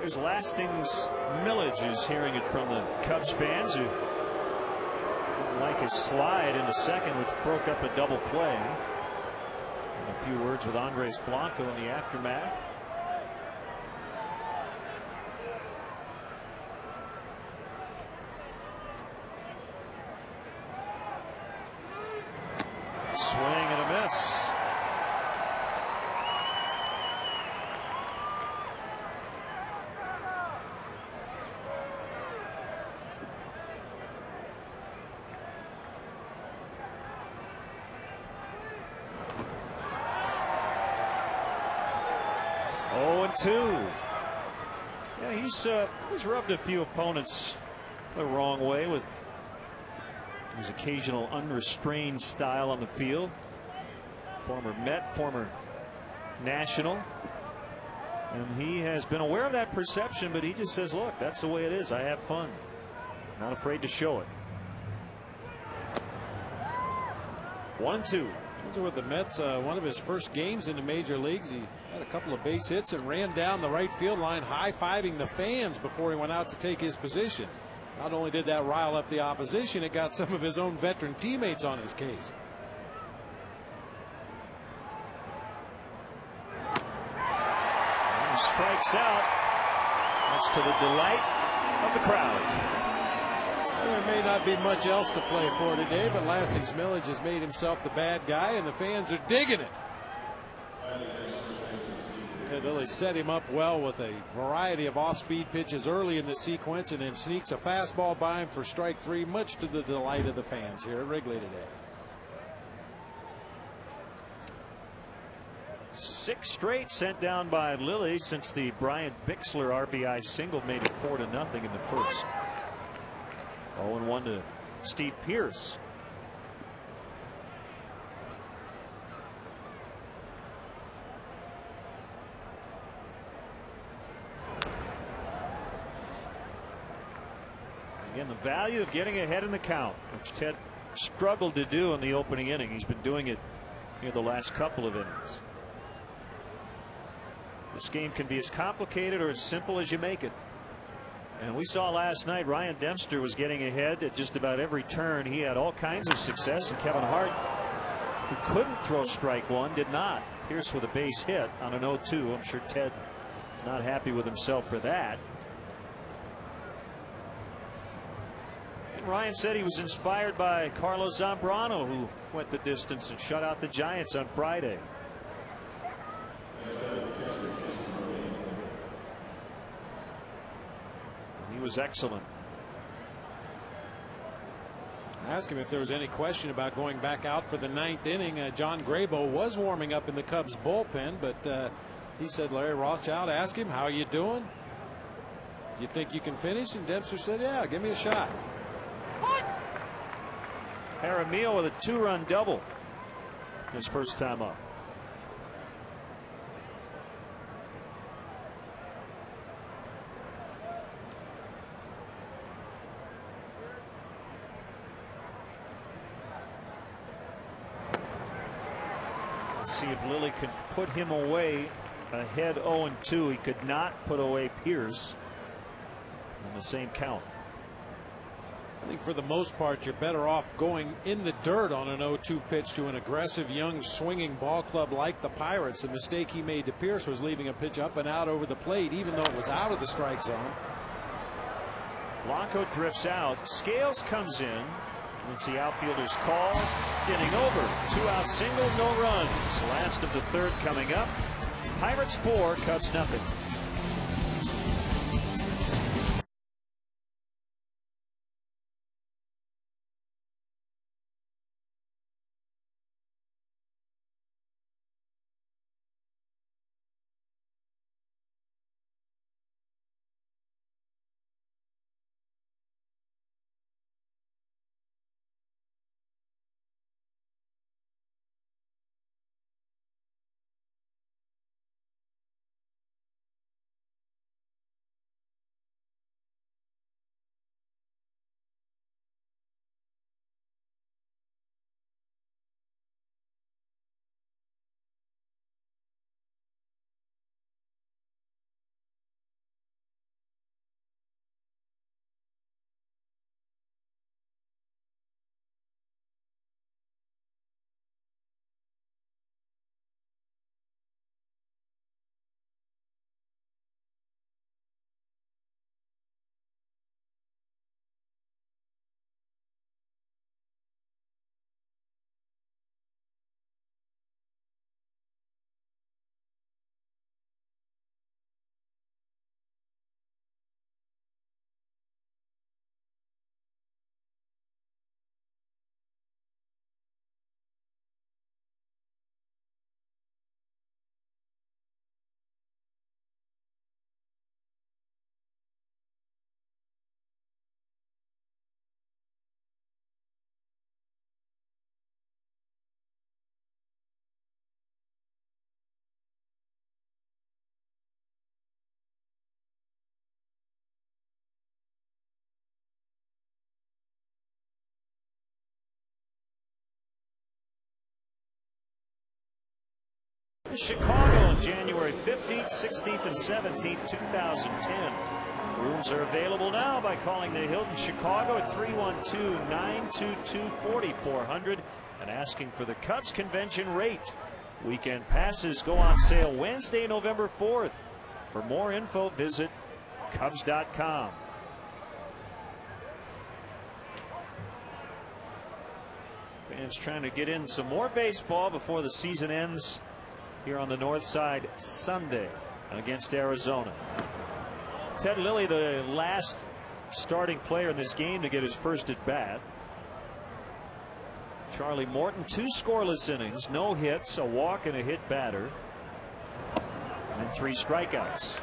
There's Lasting's Millage, is hearing it from the Cubs fans who didn't like his slide into second, which broke up a double play. And a few words with Andres Blanco in the aftermath. Swing and a miss. Yeah, he's rubbed a few opponents the wrong way with his occasional unrestrained style on the field. Former Met, former National, and he has been aware of that perception, but he just says, look, that's the way it is. I have fun, not afraid to show it. 1-2. With the Mets, one of his first games in the major leagues, he had a couple of base hits and ran down the right field line, high-fiving the fans before he went out to take his position. Not only did that rile up the opposition, it got some of his own veteran teammates on his case. And strikes out, much to the delight of the crowd. There may not be much else to play for today, but Lasting's Millage has made himself the bad guy, and the fans are digging it. Ted Lilly set him up well with a variety of off-speed pitches early in the sequence, and then sneaks a fastball by him for strike 3, much to the delight of the fans here at Wrigley today. 6 straight sent down by Lilly since the Brian Bixler RBI single made it 4-0 in the first. 0-1 to Steve Pearce. Again, the value of getting ahead in the count, which Ted struggled to do in the opening inning. He's been doing it in the last couple of innings. This game can be as complicated or as simple as you make it. And we saw last night Ryan Dempster was getting ahead at just about every turn. He had all kinds of success, and Kevin Hart, who couldn't throw strike 1, did not. Pierce with a base hit on an 0-2. I'm sure Ted not happy with himself for that. And Ryan said he was inspired by Carlos Zambrano, who went the distance and shut out the Giants on Friday. He was excellent. I asked him if there was any question about going back out for the 9th inning. John Grabo was warming up in the Cubs bullpen, but he said, Larry Rothschild asked him, how are you doing? You think you can finish? And Dempster said, yeah, give me a shot. Jaramillo with a 2-run double his first time up. See if Lilly can put him away ahead 0-2. He could not put away Pierce in the same count. I think for the most part you're better off going in the dirt on an 0-2 pitch to an aggressive young swinging ball club like the Pirates. The mistake he made to Pierce was leaving a pitch up and out over the plate even though it was out of the strike zone. Blanco drifts out. Scales comes in. Once the outfielder's call, inning over. 2-out single, no runs. Last of the third coming up. Pirates 4, Cubs nothing. Chicago on January 15th, 16th, and 17th, 2010. Rooms are available now by calling the Hilton Chicago at 312-922-4400 and asking for the Cubs convention rate. Weekend passes go on sale Wednesday, November 4th. For more info, visit Cubs.com. Fans trying to get in some more baseball before the season ends here on the north side Sunday against Arizona. Ted Lilly, the last starting player in this game to get his first at bat. Charlie Morton, 2 scoreless innings, no hits, a walk, and a hit batter, and 3 strikeouts.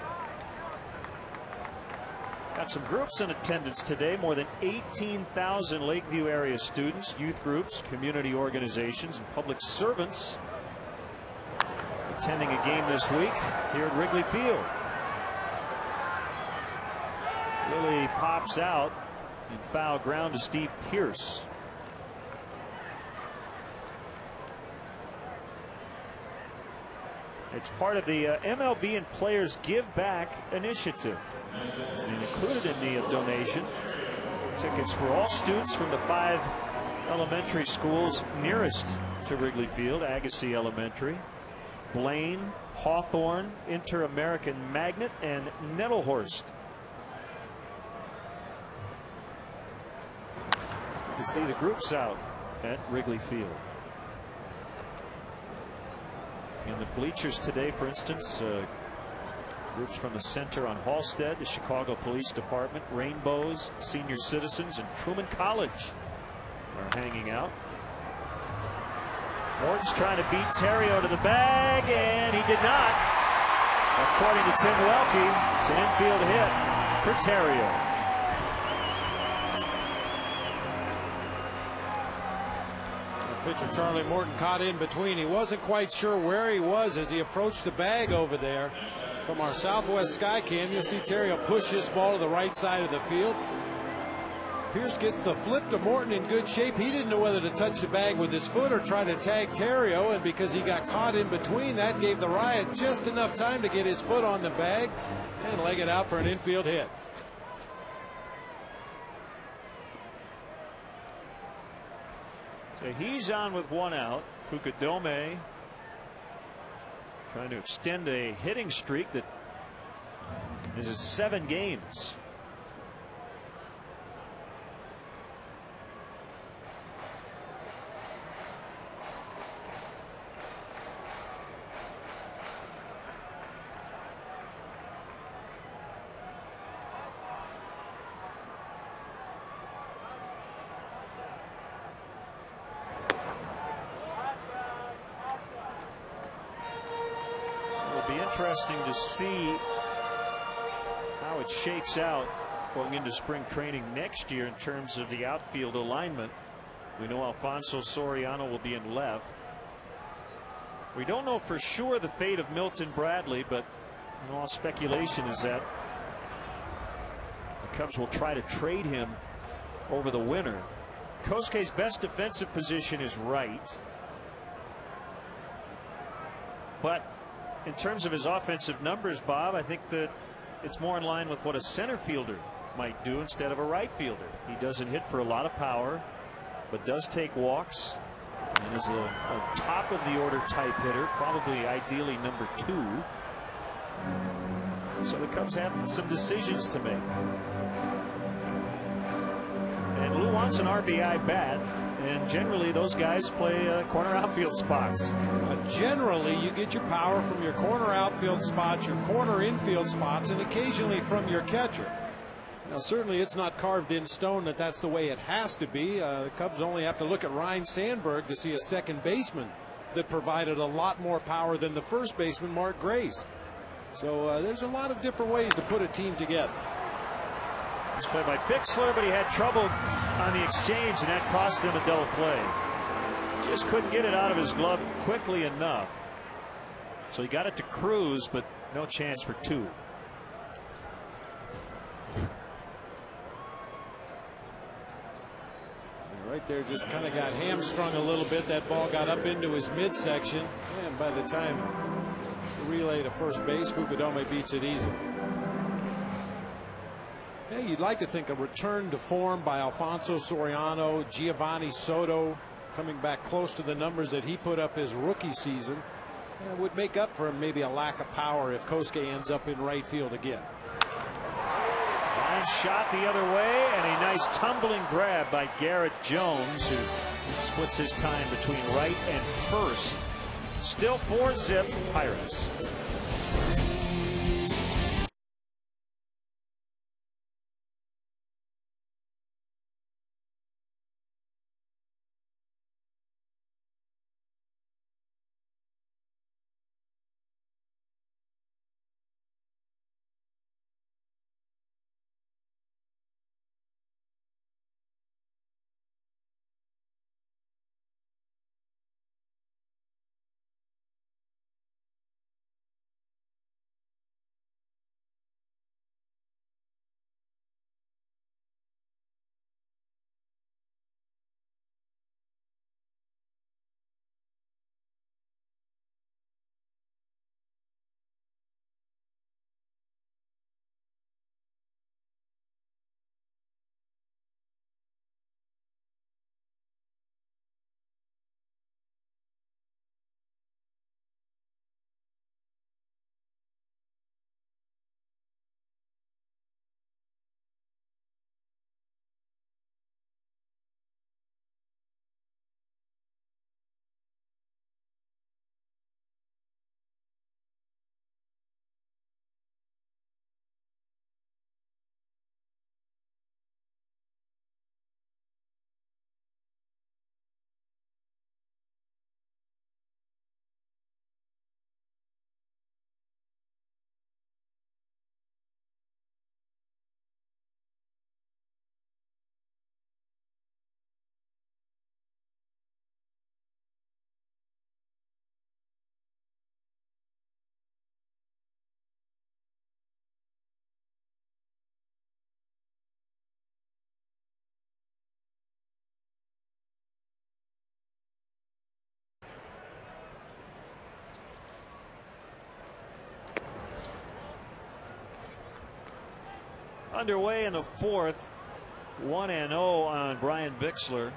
Got some groups in attendance today. More than 18,000 Lakeview area students, youth groups, community organizations, and public servants attending a game this week here at Wrigley Field. Lilly pops out in foul ground to Steve Pierce. It's part of the MLB and Players Give Back initiative, and included in the donation, tickets for all students from the 5 elementary schools nearest to Wrigley Field: Agassiz Elementary, Blaine, Hawthorne, Inter-American Magnet, and Nettlehorst. You see the groups out at Wrigley Field. In the bleachers today, for instance, groups from the Center on Halsted, the Chicago Police Department, Rainbows, Senior Citizens, and Truman College are hanging out. Morton's trying to beat Terrio to the bag, and he did not. According to Tim Welke, it's an infield hit for Terrio. Pitcher Charlie Morton caught in between. He wasn't quite sure where he was as he approached the bag over there. From our Southwest Sky Cam, you'll see Terrio push this ball to the right side of the field. Pierce gets the flip to Morton in good shape. He didn't know whether to touch the bag with his foot or try to tag Terrio, and because he got caught in between, that gave the Riot just enough time to get his foot on the bag and leg it out for an infield hit. So he's on with 1 out. Fukudome trying to extend a hitting streak that is at 7 games. interesting to see how it shakes out going into spring training next year in terms of the outfield alignment. We know Alfonso Soriano will be in left. We don't know for sure the fate of Milton Bradley, but all speculation is that the Cubs will try to trade him over the winter. Kosuke's best defensive position is right, but in terms of his offensive numbers, Bob, I think that it's more in line with what a center fielder might do instead of a right fielder. He doesn't hit for a lot of power, but does take walks and is a top of the order type hitter, probably ideally number 2. So the Cubs have some decisions to make. And Lou wants an RBI bat, and generally those guys play corner outfield spots. Generally, you get your power from your corner outfield spots, your corner infield spots, and occasionally from your catcher. Now, certainly it's not carved in stone that that's the way it has to be. The Cubs only have to look at Ryne Sandberg to see a second baseman that provided a lot more power than the first baseman, Mark Grace. So there's a lot of different ways to put a team together. It's played by Bixler, but he had trouble on the exchange, and that cost him a double play. Just couldn't get it out of his glove quickly enough. So he got it to Cruz, but no chance for 2. Right there, just kind of got hamstrung a little bit. That ball got up into his midsection, and by the time the relay to first base, Fukudome beats it easily. Yeah, you'd like to think a return to form by Alfonso Soriano, Giovanni Soto, coming back close to the numbers that he put up his rookie season, would make up for maybe a lack of power if Kosuke ends up in right field again. Shot the other way, and a nice tumbling grab by Garrett Jones, who splits his time between right and first. Still 4-zip Pirates. Underway in the 4th, 1-0 on Brian Bixler.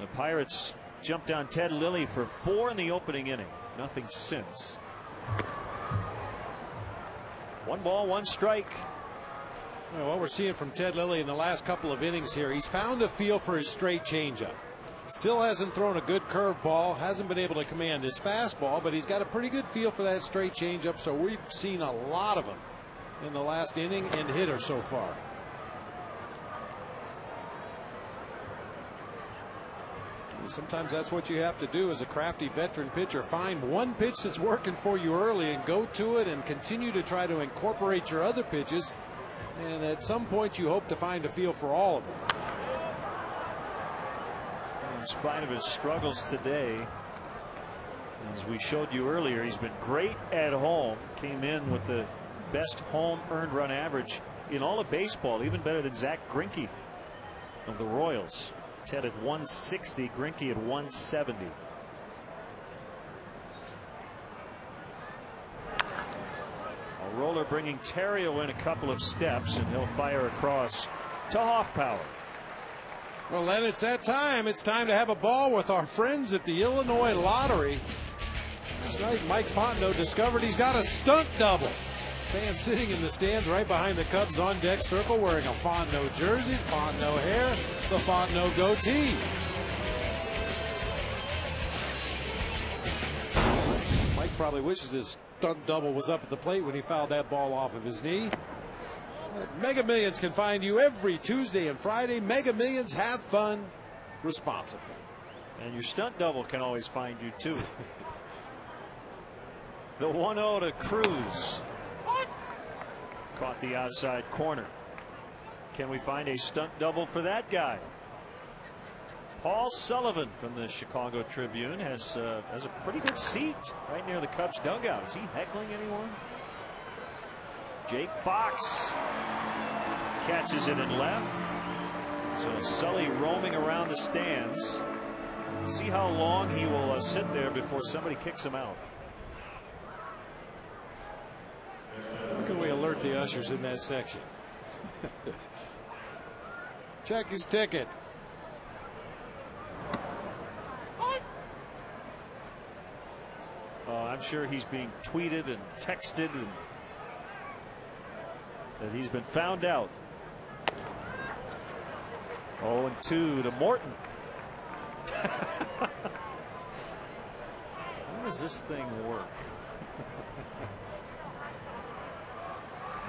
The Pirates jumped on Ted Lilly for 4 in the opening inning. Nothing since. 1 ball, 1 strike. Well, what we're seeing from Ted Lilly in the last couple of innings here, he's found a feel for his straight changeup. Still hasn't thrown a good curveball, hasn't been able to command his fastball, but he's got a pretty good feel for that straight changeup, so we've seen a lot of them in the last inning and hitter so far. Sometimes that's what you have to do as a crafty veteran pitcher. Find one pitch that's working for you early and go to it and continue to try to incorporate your other pitches. And at some point you hope to find a feel for all of them. In spite of his struggles today, as we showed you earlier, he's been great at home. Came in with the best home earned run average in all of baseball, even better than Zach Greinke of the Royals. Ted at 160, Greinke at 170. A roller bringing Terrio in a couple of steps, and he'll fire across to Hoffpower. Well, then it's that time. It's time to have a ball with our friends at the Illinois Lottery. Last night, Mike Fontenot discovered he's got a stunt double. Fan sitting in the stands right behind the Cubs on deck circle wearing a Fontenot jersey, Fontenot hair, the Fontenot goatee. Mike probably wishes his stunt double was up at the plate when he fouled that ball off of his knee. Mega Millions can find you every Tuesday and Friday. Mega Millions, have fun responsibly. And your stunt double can always find you too. The 1-0 to Cruz. Caught the outside corner. Can we find a stunt double for that guy? Paul Sullivan from the Chicago Tribune has a pretty good seat right near the Cubs dugout. Is he heckling anyone? Jake Fox catches it in left. So Sully roaming around the stands. See how long he will sit there before somebody kicks him out. How can we alert the ushers in that section? Check his ticket. I'm sure he's being tweeted and texted and that he's been found out. 0-2 to Morton. How does this thing work?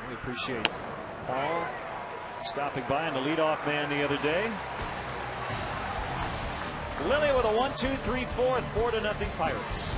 We appreciate Paul stopping by and the leadoff man the other day. Lilly with a 1-2-3-4, 4-0 Pirates.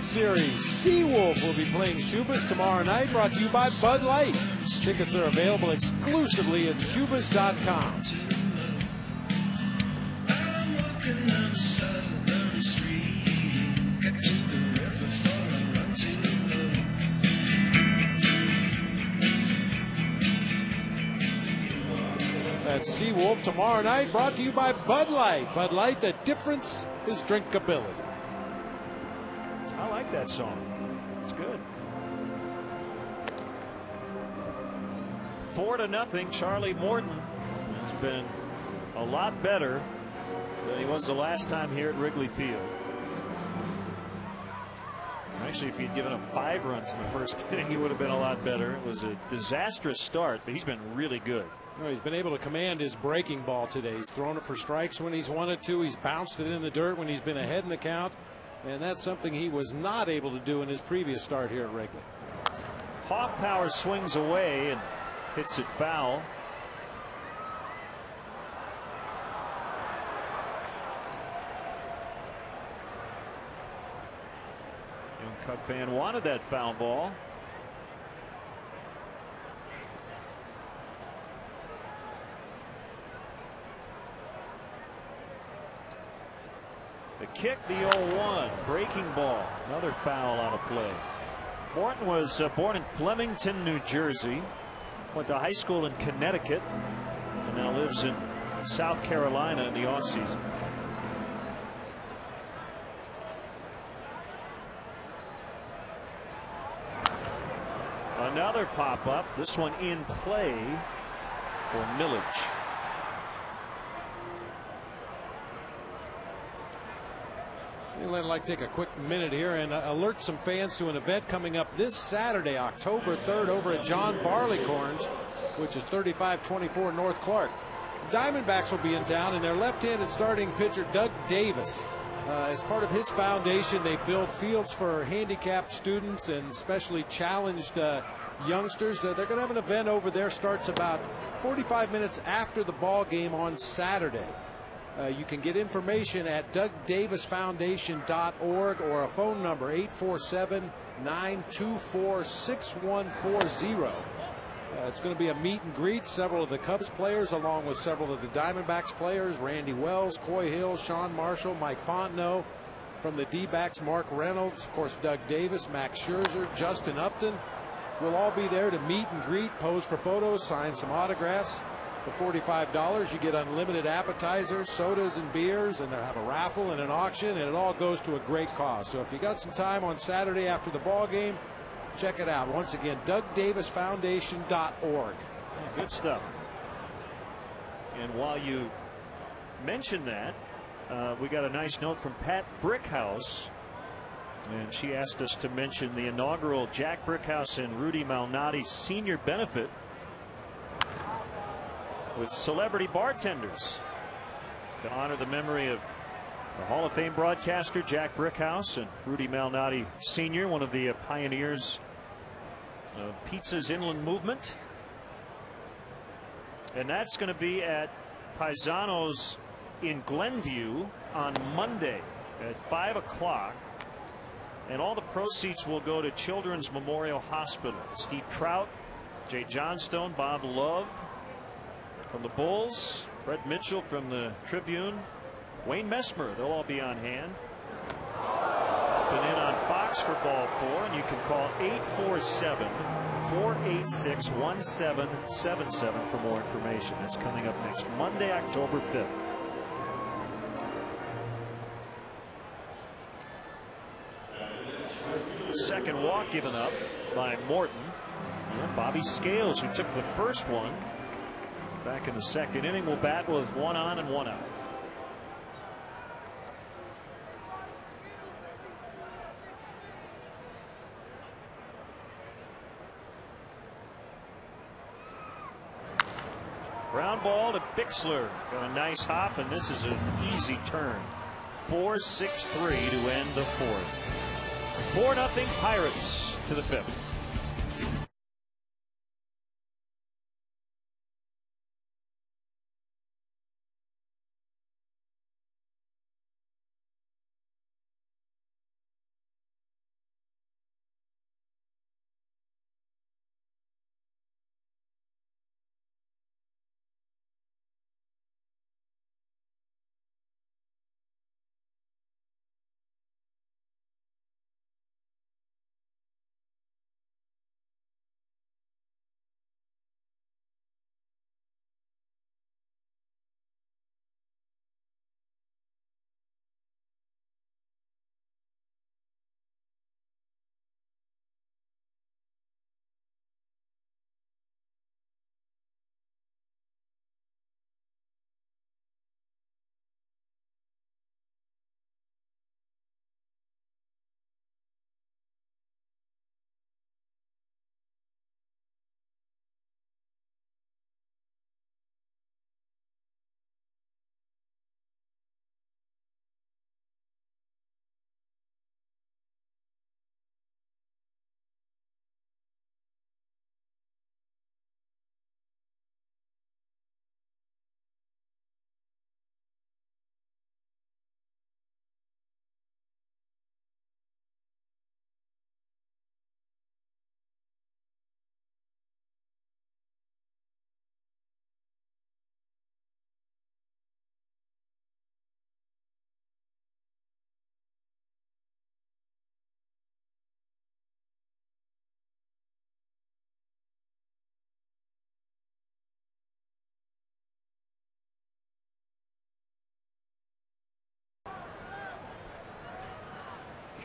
Series. Seawolf will be playing Schubas tomorrow night, brought to you by Bud Light. Tickets are available exclusively at Schubas.com. That's Seawolf tomorrow night, brought to you by Bud Light. Bud Light, the difference is drinkability. I like that song. It's good. 4-0. Charlie Morton has been a lot better than he was the last time here at Wrigley Field. Actually, if he'd given up 5 runs in the first inning, he would have been a lot better. It was a disastrous start, but he's been really good. Well, he's been able to command his breaking ball today. He's thrown it for strikes when he's wanted to. He's bounced it in the dirt when he's been ahead in the count. And that's something he was not able to do in his previous start here at Wrigley. Hoffpauir swings away and hits it foul. Young Cub fan wanted that foul ball. The kick, the 0-1, breaking ball, another foul out of play. Morton was born in Flemington, New Jersey, went to high school in Connecticut, and now lives in South Carolina in the offseason. Another pop-up, this one in play for Millage. I'd like to take a quick minute here and alert some fans to an event coming up this Saturday, October 3rd, over at John Barleycorn's, which is 3524 North Clark. Diamondbacks will be in town, and their left-handed starting pitcher Doug Davis. As part of his foundation, they build fields for handicapped students and especially challenged youngsters. They're going to have an event over there. Starts about 45 minutes after the ball game on Saturday. You can get information at dougdavisfoundation.org or a phone number 847-924-6140. It's going to be a meet and greet. Several of the Cubs players along with several of the Diamondbacks players, Randy Wells, Coy Hill, Sean Marshall, Mike Fontenot. From the D-backs, Mark Reynolds, of course Doug Davis, Max Scherzer, Justin Upton will all be there to meet and greet, pose for photos, sign some autographs. For $45, you get unlimited appetizers, sodas, and beers, and they'll have a raffle and an auction, and it all goes to a great cause. So if you got some time on Saturday after the ball game, check it out. Once again, dougdavisfoundation.org. Good stuff. And while you mention that, we got a nice note from Pat Brickhouse, and she asked us to mention the inaugural Jack Brickhouse and Rudy Malnati senior benefit with celebrity bartenders to honor the memory of the Hall of Fame broadcaster Jack Brickhouse and Rudy Malnati Sr., one of the pioneers of pizza's inland movement. And that's going to be at Paisanos in Glenview on Monday at 5 o'clock. And all the proceeds will go to Children's Memorial Hospital. Steve Trout, Jay Johnstone, Bob Love from the Bulls, Fred Mitchell from the Tribune, Wayne Messmer, they'll all be on hand. Up and in on Fox for ball 4, and you can call 847-486-1777 for more information. That's coming up next Monday, October 5th. Second walk given up by Morton. And Bobby Scales, who took the first one back in the second inning, will bat with 1 on and 1 out. Ground ball to Bixler. Got a nice hop, and this is an easy turn. 4-6-3 to end the fourth. 4-0 Pirates to the 5th.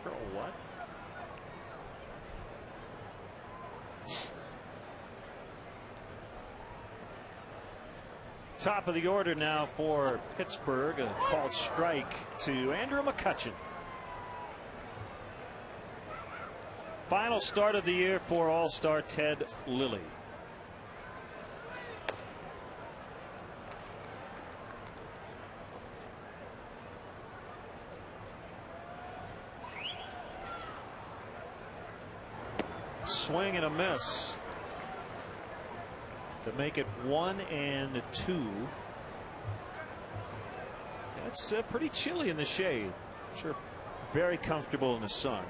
Throw what? Top of the order now for Pittsburgh. A called strike to Andrew McCutchen. Final start of the year for All-Star Ted Lilly. Swing and a miss to make it 1-2. That's pretty chilly in the shade. Sure, very comfortable in the sun.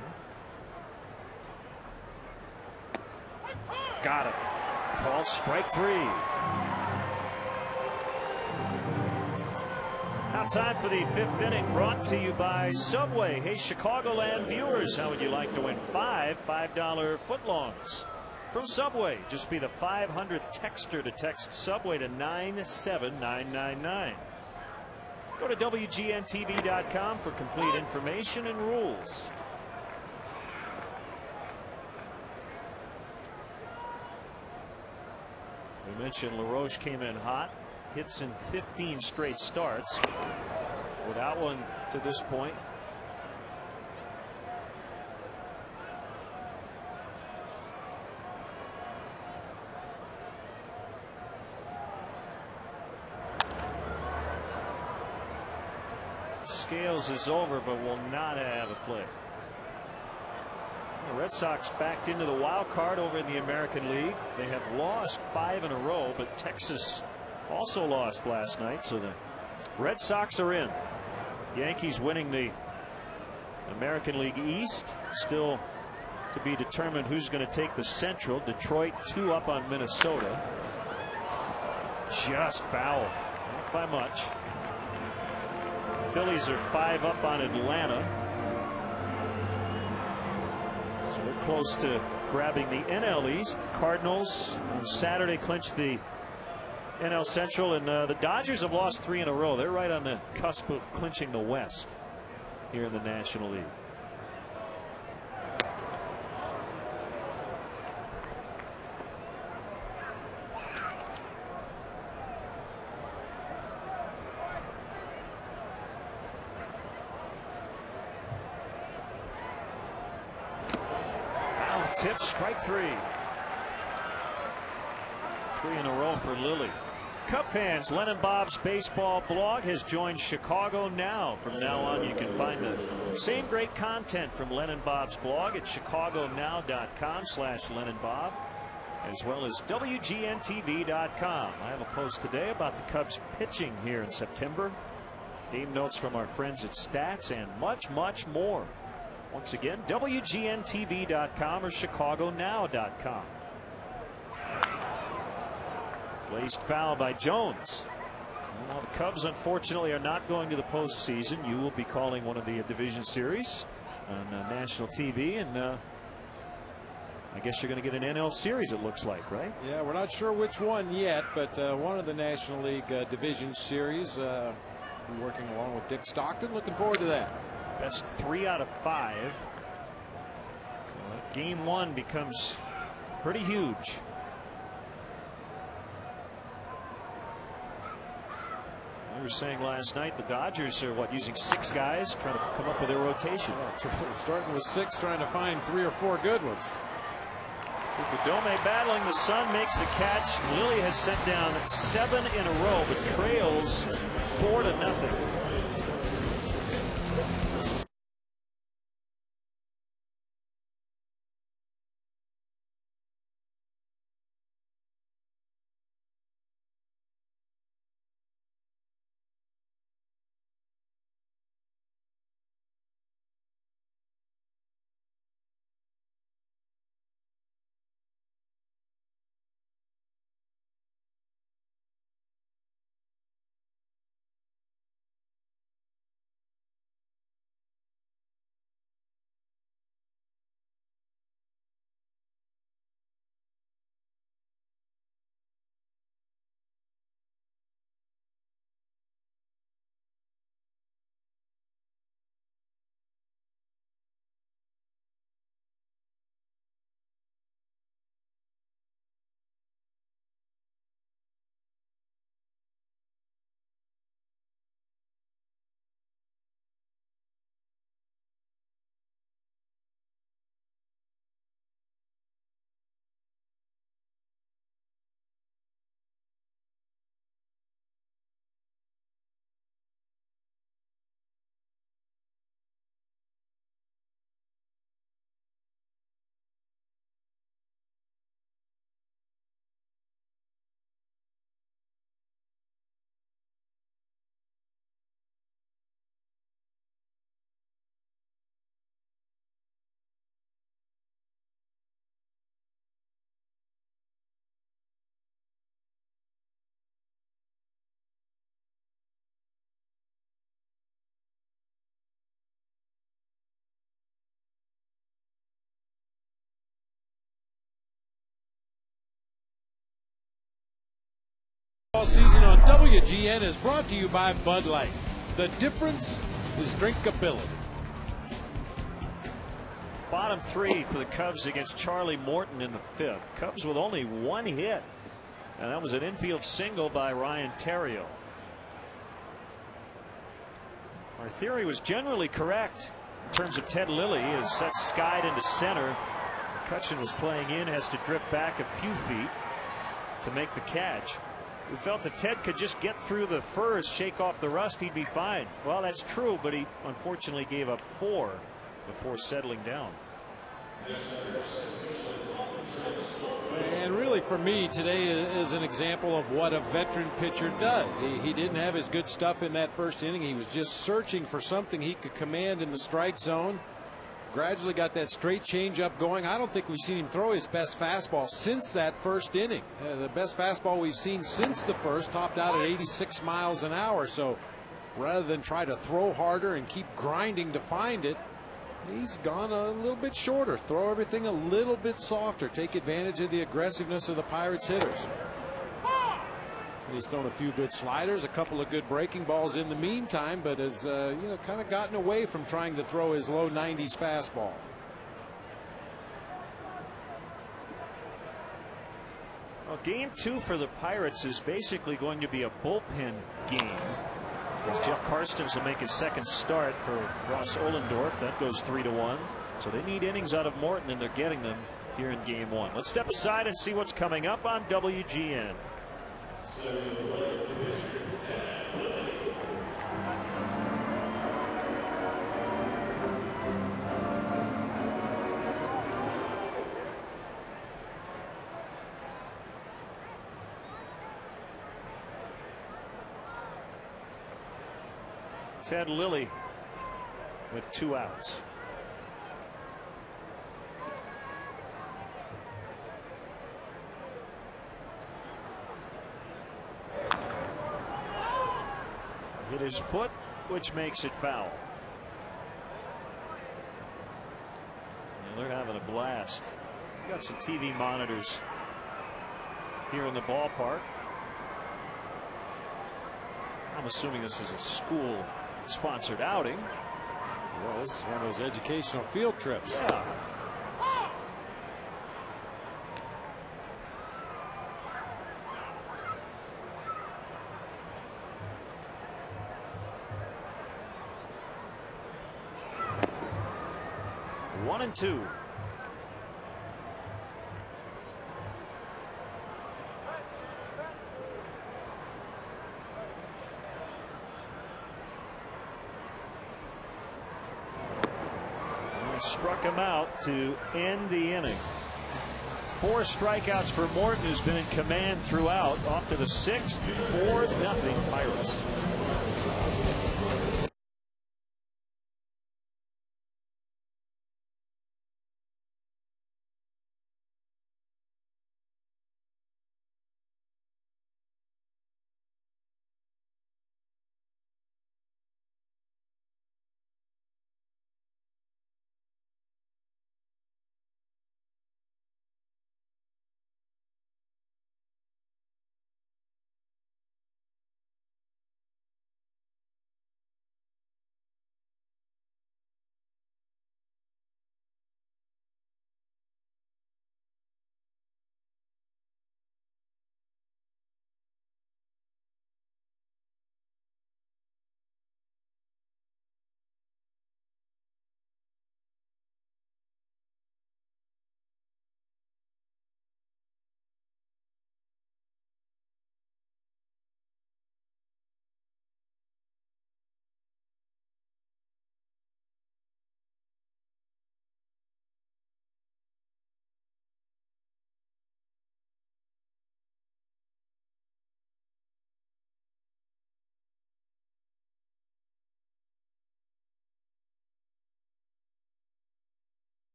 Got it. Called strike 3. Now time for the 5th inning, brought to you by Subway. Hey, Chicagoland viewers, how would you like to win $5 footlongs from Subway? Just be the 500th texter to text Subway to 97999. Go to WGNTV.com for complete information and rules. We mentioned LaRoche came in hot. Hits in 15 straight starts. Without one to this point. Scales is over, but will not have a play. The Red Sox backed into the wild card over in the American League. They have lost 5 in a row, but Texas also lost last night, so the Red Sox are in. Yankees winning the American League East. Still to be determined who's going to take the Central. Detroit 2 up on Minnesota. Just foul. Not by much. Phillies are 5 up on Atlanta. So they're close to grabbing the NL East. Cardinals on Saturday clinched the NL Central, and the Dodgers have lost 3 in a row. They're right on the cusp of clinching the West here in the National League. Foul tip, strike 3. 3 in a row for Lilly. Cub fans, Len and Bob's baseball blog has joined Chicago Now. From now on, you can find the same great content from Len and Bob's blog at chicagonow.com/Len and Bob, as well as WGNTV.com. I have a post today about the Cubs pitching here in September. Game notes from our friends at Stats and much, much more. Once again, WGNTV.com or chicagonow.com. Laced foul by Jones. Well, the Cubs unfortunately are not going to the postseason. You will be calling one of the division series on national TV, and I guess you're going to get an NL series, it looks like, right? Yeah, we're not sure which one yet, but one of the National League division series. We're working along with Dick Stockton. Looking forward to that. Best 3 out of 5. Game 1 becomes pretty huge. We were saying last night the Dodgers are using 6 guys trying to come up with their rotation. Starting with 6, trying to find 3 or 4 good ones. Dome battling the sun, makes a catch. Lilly has sent down 7 in a row, but trails 4-0. Baseball season on WGN is brought to you by Bud Light. The difference is drinkability. Bottom three for the Cubs against Charlie Morton in the fifth. Cubs with only one hit, and that was an infield single by Ryan Theriot. Our theory was generally correct in terms of Ted Lilly, as that's skied into center. McCutchen was playing in, has to drift back a few feet to make the catch. We felt that Ted could just get through the furs, shake off the rust, he'd be fine. Well, that's true, but he unfortunately gave up 4 before settling down. And really, for me, today is an example of what a veteran pitcher does. He didn't have his good stuff in that first inning. He was just searching for something he could command in the strike zone. Gradually got that straight changeup going. I don't think we've seen him throw his best fastball since that first inning. The best fastball we've seen since the first topped out at 86 miles an hour. So rather than try to throw harder and keep grinding to find it, he's gone a little bit shorter. Throw everything a little bit softer. Take advantage of the aggressiveness of the Pirates hitters. He's thrown a few good sliders, a couple of good breaking balls in the meantime, but has kind of gotten away from trying to throw his low 90s fastball. Well, game 2 for the Pirates is basically going to be a bullpen game, as Jeff Karstens will make his second start for Ross Ohlendorf. That goes 3-1. So they need innings out of Morton, and they're getting them here in game 1. Let's step aside and see what's coming up on WGN. Ted Lilly with 2 outs. Hit his foot, which makes it foul. And they're having a blast. Got some TV monitors here in the ballpark. I'm assuming this is a school sponsored outing. Well, this is one of those educational field trips. Yeah. One and two. Struck him out to end the inning. 4 strikeouts for Morton, who's been in command throughout. Off to the 6th, 4-0 Pirates.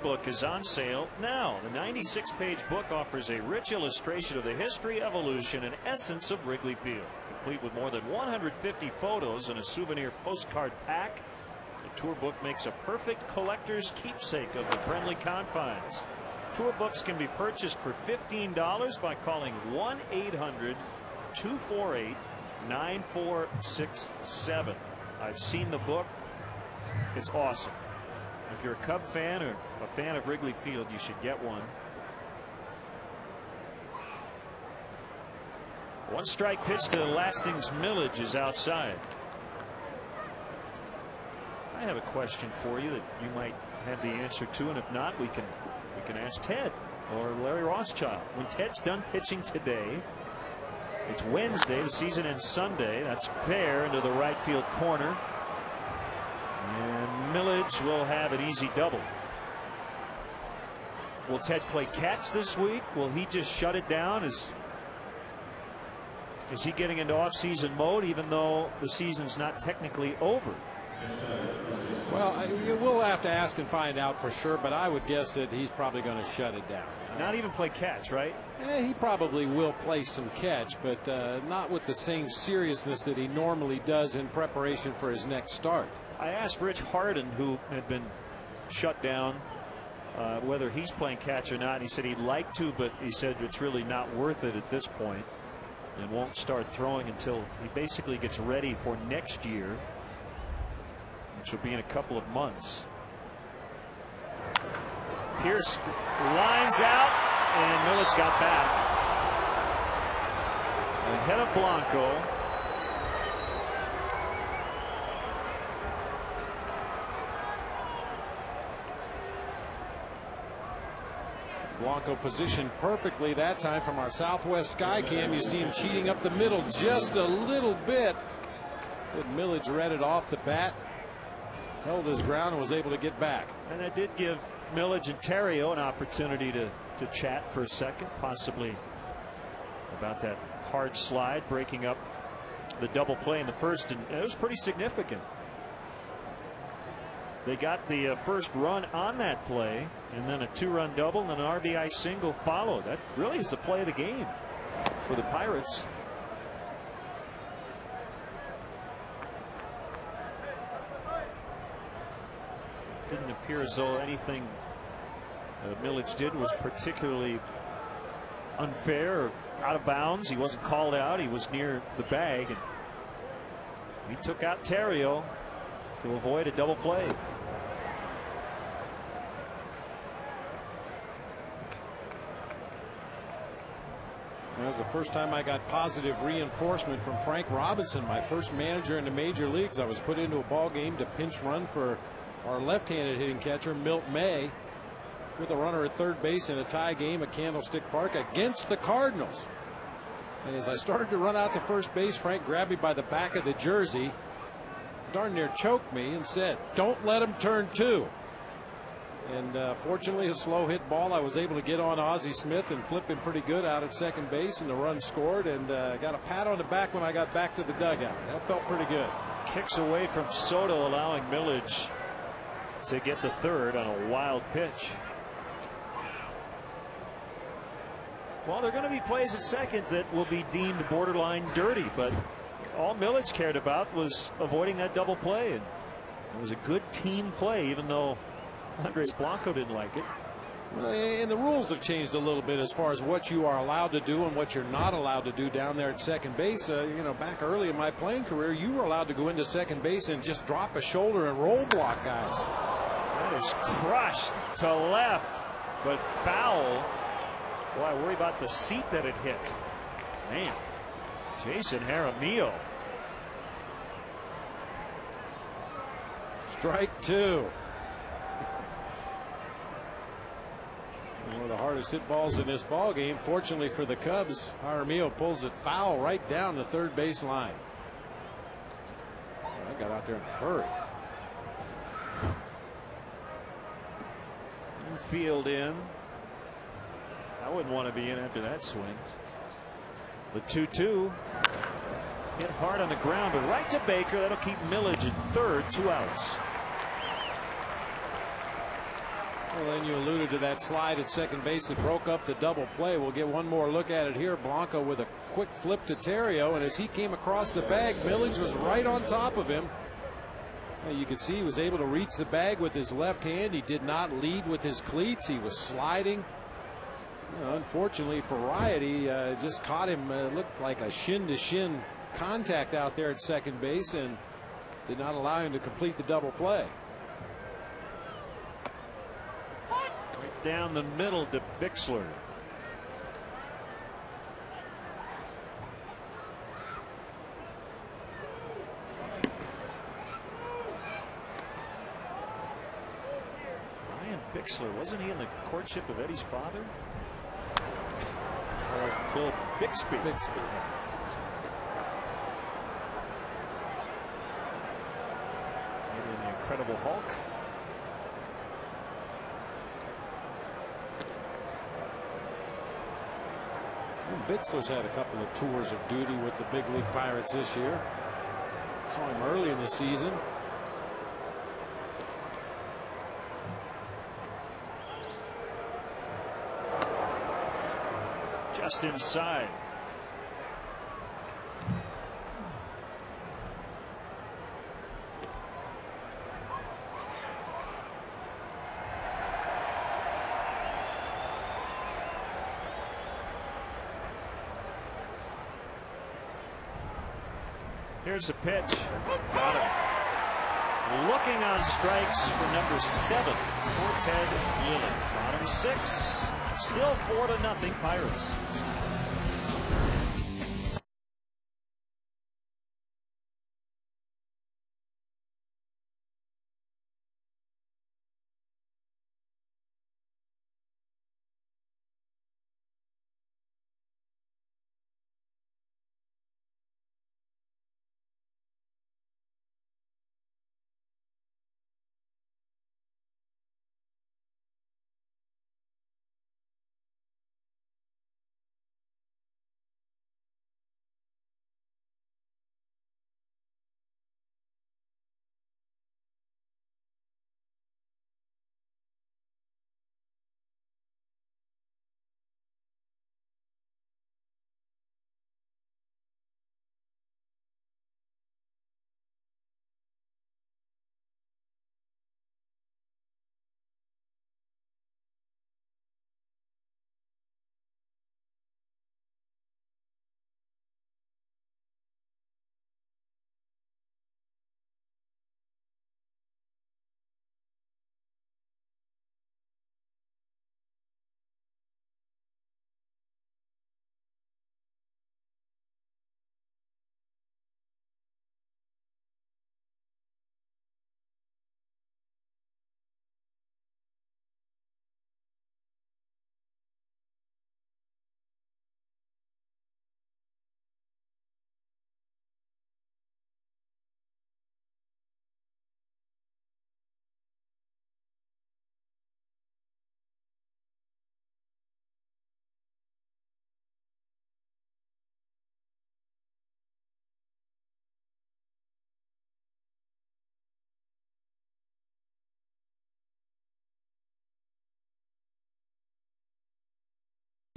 book is on sale now. The 96-page book offers a rich illustration of the history, evolution, and essence of Wrigley Field, complete with more than 150 photos and a souvenir postcard pack. The tour book makes a perfect collector's keepsake of the friendly confines. Tour books can be purchased for $15 by calling 1-800-248-9467. I've seen the book. It's awesome. If you're a Cub fan or a fan of Wrigley Field, you should get one. One strike pitch to Lasting's Millage is outside. I have a question for you that you might have the answer to, and if not, we can ask Ted or Larry Rothschild. When Ted's done pitching today, it's Wednesday. The season ends Sunday. That's fair into the right field corner. And Millage will have an easy double. Will Ted play catch this week? Will he just shut it down? Is he getting into off-season mode even though the season's not technically over? Well, we'll have to ask and find out for sure, but I would guess that he's probably going to shut it down. Not even play catch, right? He probably will play some catch, but not with the same seriousness that he normally does in preparation for his next start. I asked Rich Harden, who had been shut down, whether he's playing catch or not. He said he'd like to, but he said it's really not worth it at this point and won't start throwing until he basically gets ready for next year, which will be in a couple of months. Pierce lines out, and Millage got back. Ahead of Blanco. Blanco positioned perfectly that time from our Southwest Sky Cam. You see him cheating up the middle just a little bit. But Millage read it off the bat, held his ground, and was able to get back. And that did give Millage and Terrio an opportunity to chat for a second, possibly about that hard slide breaking up the double play in the first, and it was pretty significant. They got the first run on that play, and then a two-run double and an RBI single followed. That really is the play of the game for the Pirates. Didn't appear as though anything Millage did was particularly unfair or out of bounds. He wasn't called out. He was near the bag, and he took out Terrio to avoid a double play. That was the first time I got positive reinforcement from Frank Robinson, my first manager in the major leagues. I was put into a ball game to pinch run for our left-handed hitting catcher, Milt May, with a runner at third base in a tie game at Candlestick Park against the Cardinals. And as I started to run out to first base, Frank grabbed me by the back of the jersey, darn near choked me, and said, "Don't let him turn two." And fortunately, a slow hit ball, I was able to get on Ozzie Smith and flip him pretty good out at second base, and the run scored, and got a pat on the back when I got back to the dugout. That felt pretty good. Kicks away from Soto, allowing Millage to get the third on a wild pitch. Well, there are going to be plays at second that will be deemed borderline dirty, but all Millage cared about was avoiding that double play, and it was a good team play, even though Andres Blanco didn't like it. Well, and the rules have changed a little bit as far as what you are allowed to do and what you're not allowed to do down there at second base. You know, back early in my playing career, you were allowed to go into second base and just drop a shoulder and roll block guys. That is crushed to left, but foul. Boy, I worry about the seat that it hit. Man, Jason Jaramillo. Strike two. One of the hardest hit balls in this ball game. Fortunately for the Cubs, Jaramillo pulls it foul right down the third base line. I got out there in a hurry. Field in. I wouldn't want to be in after that swing. The 2-2 hit hard on the ground, but right to Baker. That'll keep Millage at third, 2 outs. Well, then you alluded to that slide at second base that broke up the double play. We'll get one more look at it here. Blanco with a quick flip to Terrio, and as he came across the bag, Millings was right on top of him. You could see he was able to reach the bag with his left hand. He did not lead with his cleats. He was sliding. Unfortunately for Riot, he just caught him. Looked like a shin-to-shin contact out there at second base and did not allow him to complete the double play. Right down the middle to Bixler. Bixler, wasn't he in the courtship of Eddie's father? Or Bill Bixby? Bixby. Maybe in the Incredible Hulk. Bixler's had a couple of tours of duty with the big league Pirates this year. Saw him early in the season. Just inside. Here's a pitch. Got him. Looking on strikes for number 7 for Ted Lilly. Bottom 6. Still 4-0 Pirates.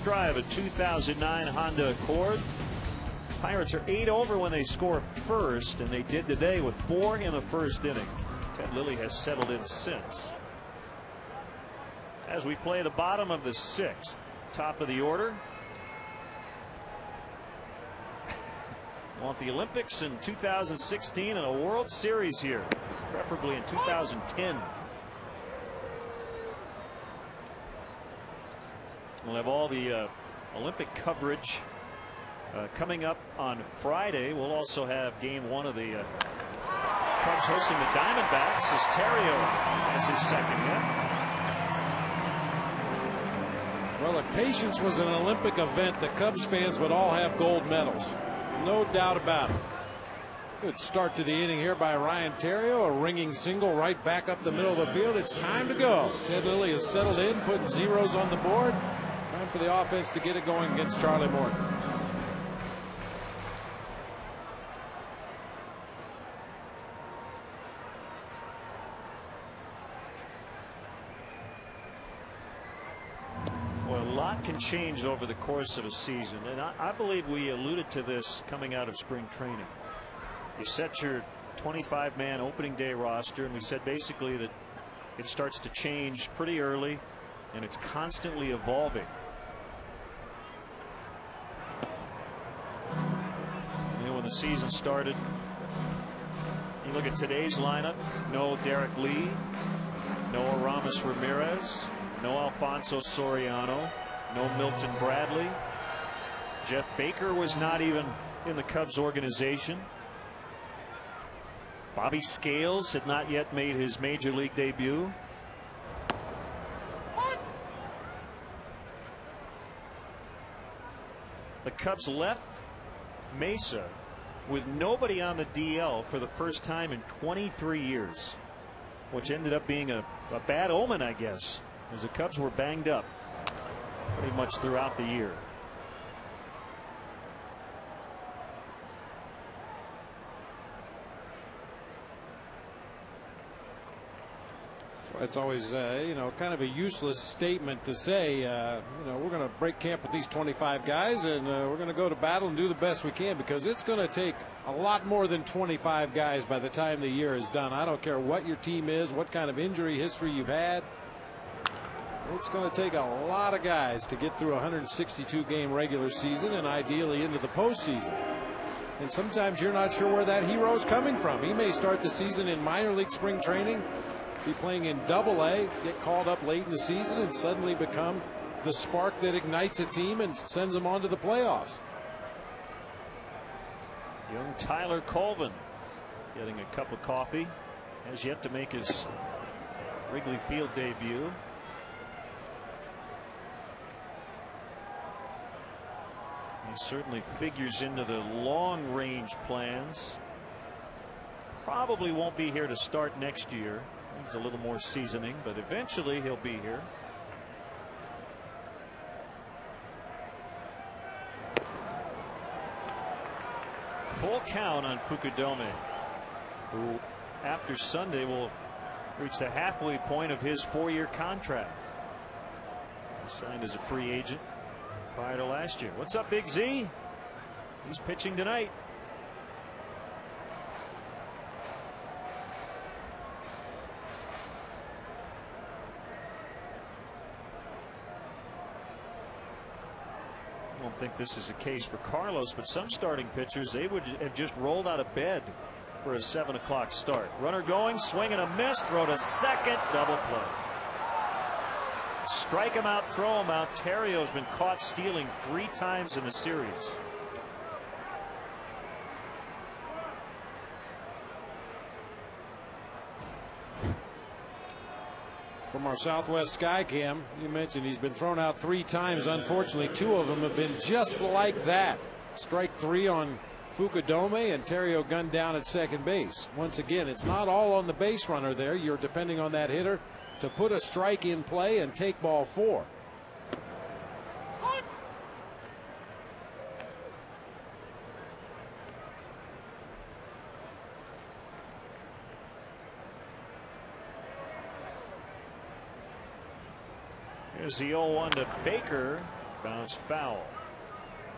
Drive, a 2009 Honda Accord. Pirates are 8 over when they score first, and they did today with 4 in the first inning. Ted Lilly has settled in since. As we play the bottom of the 6th, top of the order. Want the Olympics in 2016 and a World Series here, preferably in 2010. We'll have all the Olympic coverage coming up on Friday. We'll also have game 1 of the Cubs hosting the Diamondbacks as Terrio has his second hit. Well, if patience was an Olympic event, the Cubs fans would all have gold medals. No doubt about it. Good start to the inning here by Ryan Terrio. A ringing single right back up the middle of the field. It's time to go. Ted Lilly has settled in, putting zeros on the board. Time for the offense to get it going against Charlie Morton. lot can change over the course of a season, and I believe we alluded to this coming out of spring training. You set your 25-man opening day roster, and we said basically that it starts to change pretty early, and it's constantly evolving. When the season started, you look at today's lineup: no Derek Lee, no Aramis Ramirez, no Alfonso Soriano, no Milton Bradley. Jeff Baker was not even in the Cubs organization. Bobby Scales had not yet made his major league debut. The Cubs left Mesa with nobody on the DL for the first time in 23 years, which ended up being a bad omen, I guess, as the Cubs were banged up pretty much throughout the year. It's always, kind of a useless statement to say, we're going to break camp with these 25 guys and we're going to go to battle and do the best we can, because it's going to take a lot more than 25 guys by the time the year is done. I don't care what your team is, what kind of injury history you've had. It's going to take a lot of guys to get through a 162 game regular season and ideally into the postseason. And sometimes you're not sure where that hero is coming from. He may start the season in minor league spring training, be playing in Double-A, get called up late in the season, and suddenly become the spark that ignites a team and sends them on to the playoffs. Young Tyler Colvin getting a cup of coffee, has yet to make his Wrigley Field debut. He certainly figures into the long range plans. Probably won't be here to start next year. Needs a little more seasoning, but eventually he'll be here. Full count on Fukudome, who after Sunday will reach the halfway point of his 4-year contract. He signed as a free agent prior to last year. What's up, Big Z? He's pitching tonight. I don't think this is the case for Carlos, but some starting pitchers, they would have just rolled out of bed for a 7 o'clock start. Runner going, swing and a miss, throw to second, double play. Strike him out, throw him out. Terrio's been caught stealing 3 times in the series. From our Southwest Sky Cam, you mentioned he's been thrown out 3 times. Unfortunately, 2 of them have been just like that. Strike 3 on Fukudome, and Terrio gunned down at second base. Once again, it's not all on the base runner there. You're depending on that hitter to put a strike in play and take ball 4. Here's the 0-1 to Baker, bounced foul.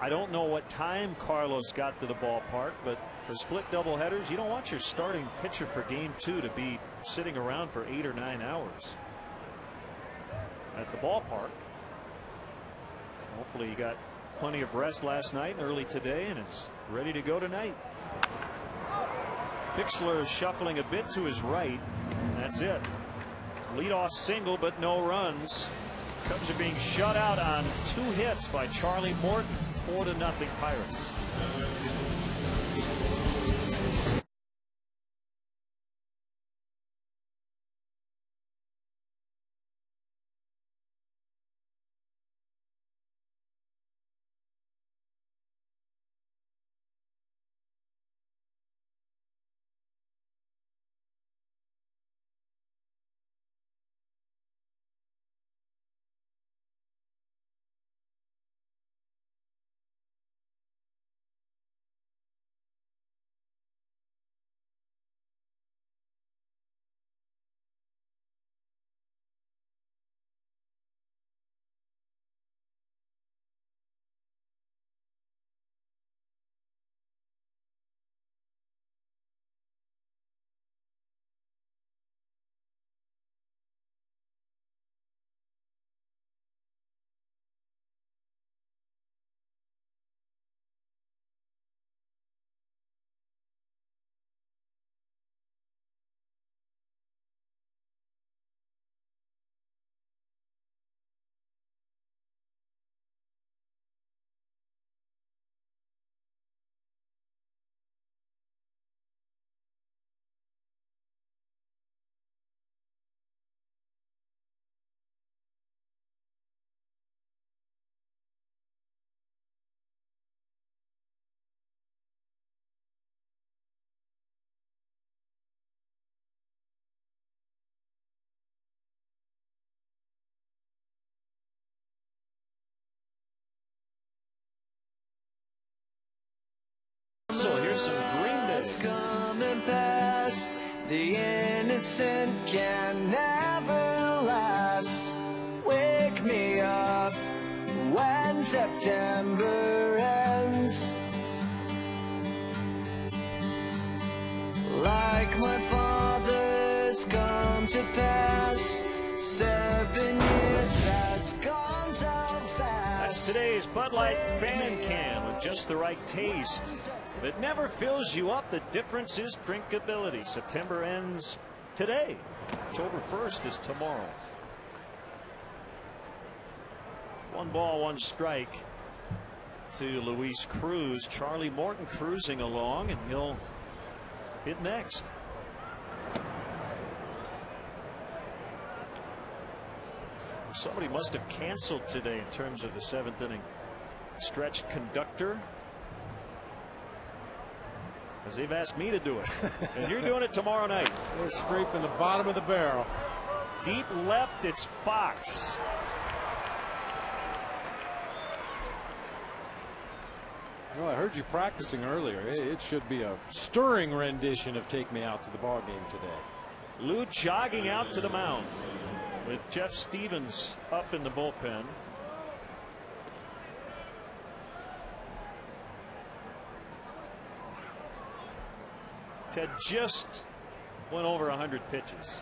I don't know what time Carlos got to the ballpark, but for split doubleheaders, you don't want your starting pitcher for game 2 to be sitting around for 8 or 9 hours at the ballpark. So hopefully he got plenty of rest last night and early today and is ready to go tonight. Bixler is shuffling a bit to his right. That's it. Leadoff single, but no runs. Cubs are being shut out on 2 hits by Charlie Morton. 4-0 Pirates. has come and passed. The innocent can never last. Wake me up when September ends. Like my father's come to pass. 7 years has gone so fast. That's today's Bud Light Fan Can with just the right taste. If it never fills you up, the difference is drinkability. September ends today. October 1st is tomorrow. 1 ball, 1 strike to Luis Cruz. Charlie Morton cruising along, and he'll hit next. Somebody must have canceled today in terms of the 7th inning stretch conductor, because they've asked me to do it. And you're doing it tomorrow night. They're scraping the bottom of the barrel. Deep left, it's Fox. Well, I heard you practicing earlier. It should be a stirring rendition of Take Me Out to the Ball Game today. Lou jogging out to the mound with Jeff Stevens up in the bullpen. Ted just went over 100 pitches.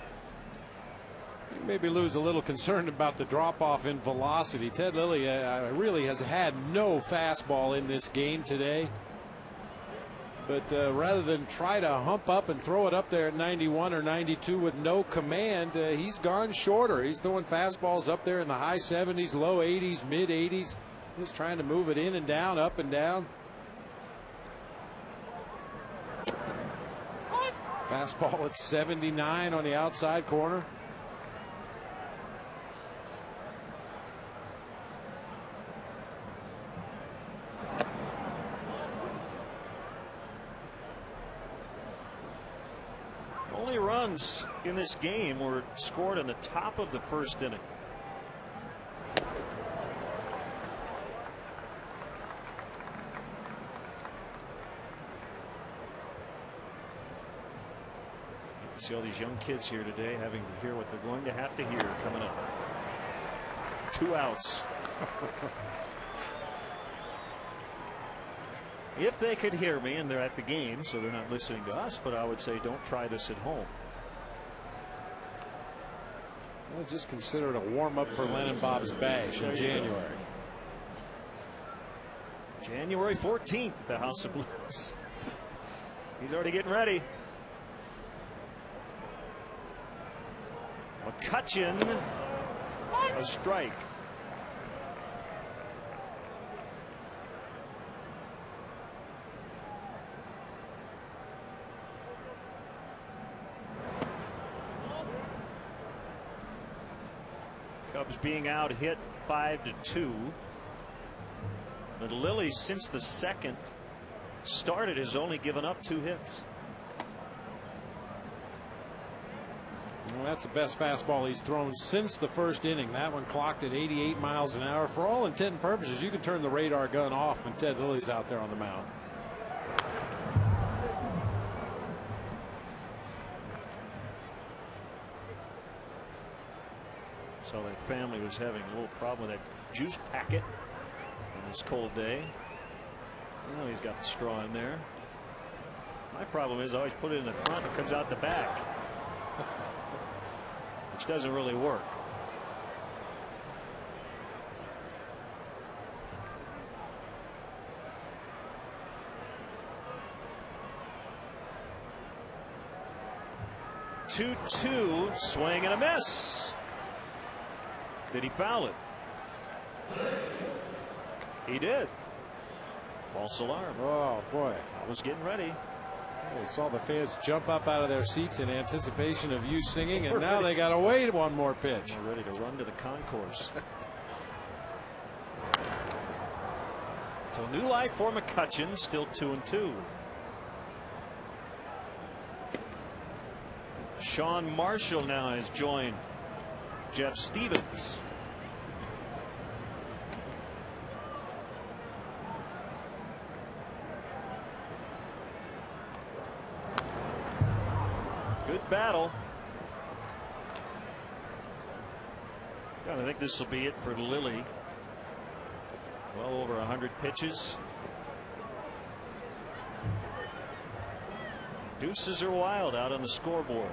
Maybe Lou's a little concerned about the drop-off in velocity. Ted Lilly really has had no fastball in this game today. But rather than try to hump up and throw it up there at 91 or 92 with no command, he's gone shorter. He's throwing fastballs up there in the high 70s, low 80s, mid 80s. Just trying to move it in and down, up and down. Fastball at 79 on the outside corner. Only runs in this game were scored in the top of the 1st inning. You see all these young kids here today having to hear what they're going to have to hear coming up. 2 outs. If they could hear me, and they're at the game, so they're not listening to us, but I would say don't try this at home. Well, just consider it a warm-up for Len Bob's Bash in January. January 14th at the House of Blues. He's already getting ready. McCutchen, a strike. Cubs being out hit 5-2. But Lilly, since the 2nd started, has only given up 2 hits. Well, that's the best fastball he's thrown since the 1st inning. That one clocked at 88 miles an hour. For all intent and purposes, you can turn the radar gun off when Ted Lilly's out there on the mound. So that family was having a little problem with that juice packet on this cold day. Well, he's got the straw in there. My problem is I always put it in the front, it comes out the back, which doesn't really work. Two, swing and a miss. Did he foul it? He did. False alarm. Oh, boy. I was getting ready. I saw the fans jump up out of their seats in anticipation of you singing, and now they got to wait 1 more pitch. We're ready to run to the concourse. So new life for McCutchen, still 2-2. Sean Marshall now has joined Jeff Stevens. battle. I think this will be it for Lilly. Well over 100 pitches. Deuces are wild out on the scoreboard.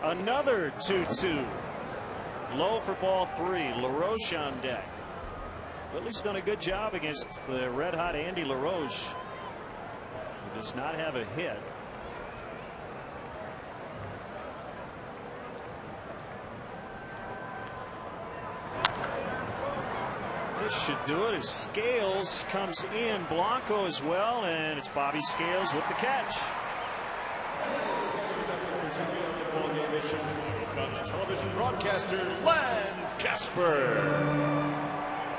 Another 2-2. Low for ball 3. LaRoche on deck. Lilly's done a good job against the red hot Andy LaRoche, who does not have a hit. This should do it as Scales comes in. Blanco as well, and it's Bobby Scales with the catch. Television broadcaster Len Casper.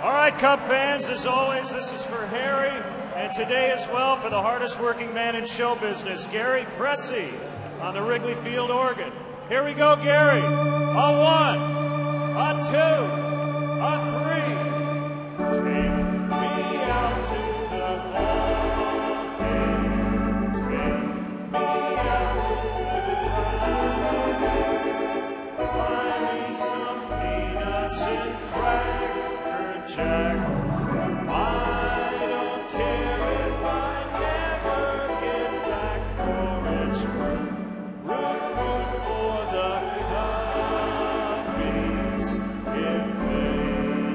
All right, Cub fans, as always, this is for Harry, and today as well for the hardest working man in show business, Gary Pressey, on the Wrigley Field organ. Here we go, Gary. A 1, a 2, a 3. Take me out to the ball game. Take me out to the buy me some peanuts and Cracker Jack. I don't care if I never get back, for it's root for the Cubbies. If they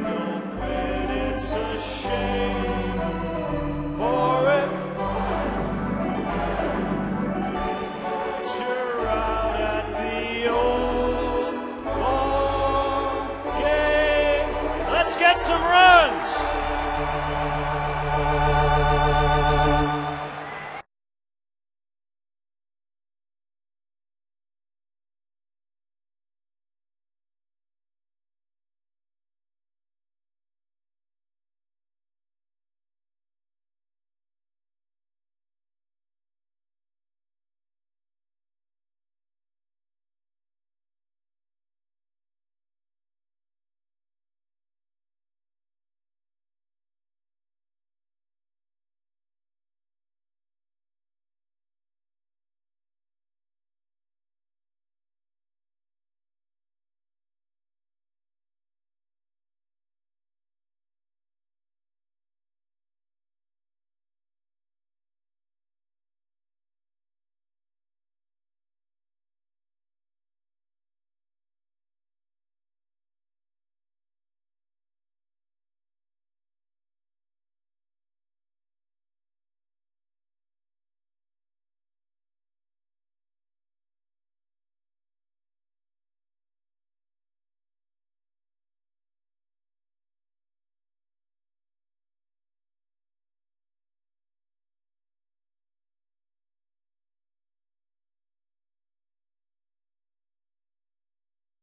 don't win, it's a shame for it. You're out at the old ball game. Let's get some runs.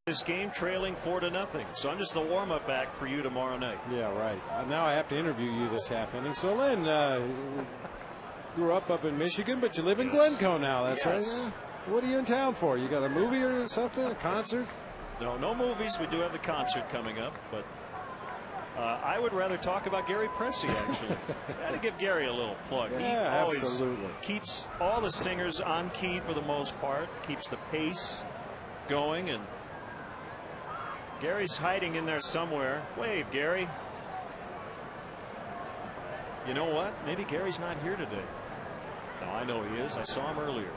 This game trailing 4-0, so I'm just the warm-up act for you tomorrow night. Yeah, right. Now I have to interview you this half inning. So, Len, grew up in Michigan, but you live in Glencoe now. That's Yes. right. What are you in town for? You got a movie or something? A concert? No movies. We do have the concert coming up, but I would rather talk about Gary Pressey, actually. Got to give Gary a little plug. Yeah, he always absolutely. keeps all the singers on key for the most part, keeps the pace going, and Gary's hiding in there somewhere. Wave, Gary. You know what? Maybe Gary's not here today. No, I know he is. I saw him earlier.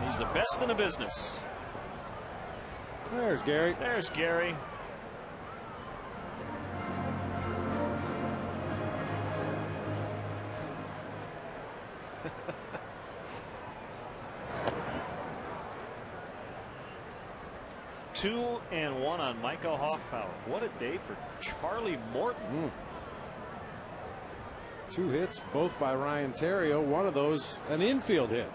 He's the best in the business. There's Gary. There's Gary. Two and one on Michael Hoffpower. What a day for Charlie Morton. 2 hits, both by Ryan Theriot. One of those, an infield hit.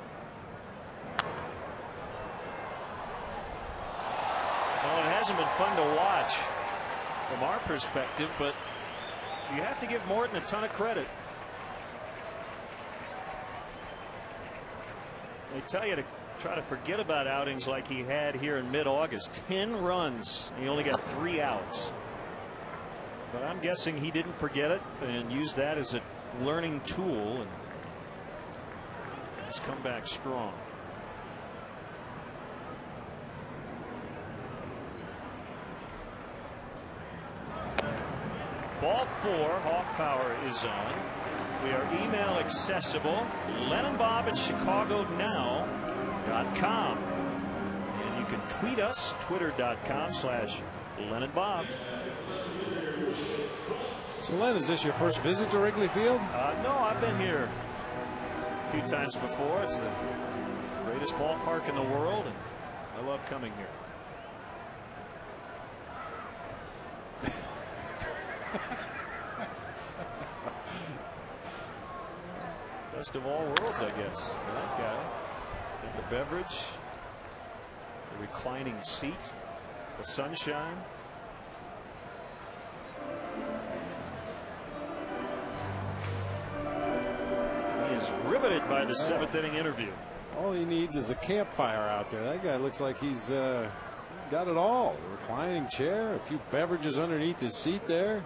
Well, it hasn't been fun to watch. from our perspective, but you have to give Morton a ton of credit. They tell you to try to forget about outings like he had here in mid-August. 10 runs. He only got 3 outs. But I'm guessing he didn't forget it and used that as a learning tool, and he's come back strong. Ball 4. Hawk Power is on. We are email accessible. LennonBob at ChicagoNow.com. And you can tweet us, twitter.com/LennonBob. So, Len, is this your first visit to Wrigley Field? No, I've been here a few times before. It's the greatest ballpark in the world, and I love coming here. Best of all worlds, I guess. That guy. Get the beverage, the reclining seat, the sunshine. He is riveted by the 7th inning interview. All he needs is a campfire out there. That guy looks like he's got it all. A reclining chair, a few beverages underneath his seat there.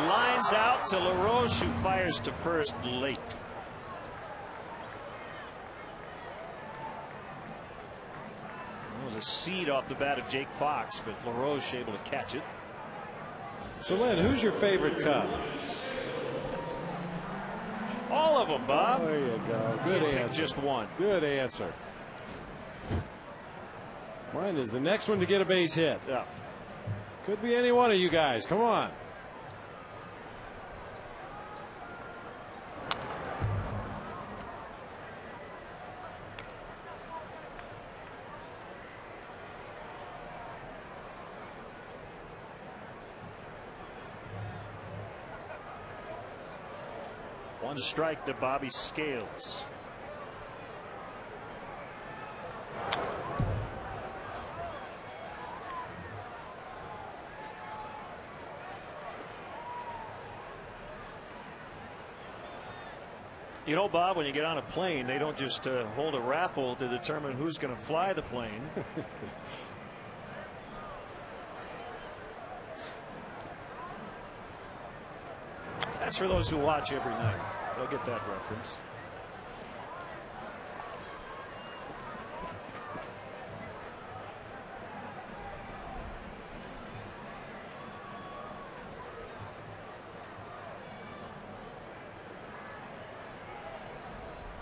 Lines out to LaRoche, who fires to first late. That was a seed off the bat of Jake Fox, but LaRoche able to catch it. So, Len, who's your favorite Cub? All of them, Bob. There you go. Good answer. Just one. Good answer. Mine is the next one to get a base hit. Yeah. Could be any one of you guys. Come on. One strike to Bobby Scales. You know, Bob, when you get on a plane, they don't just hold a raffle to determine who's going to fly the plane. That's for those who watch every night. They'll get that reference.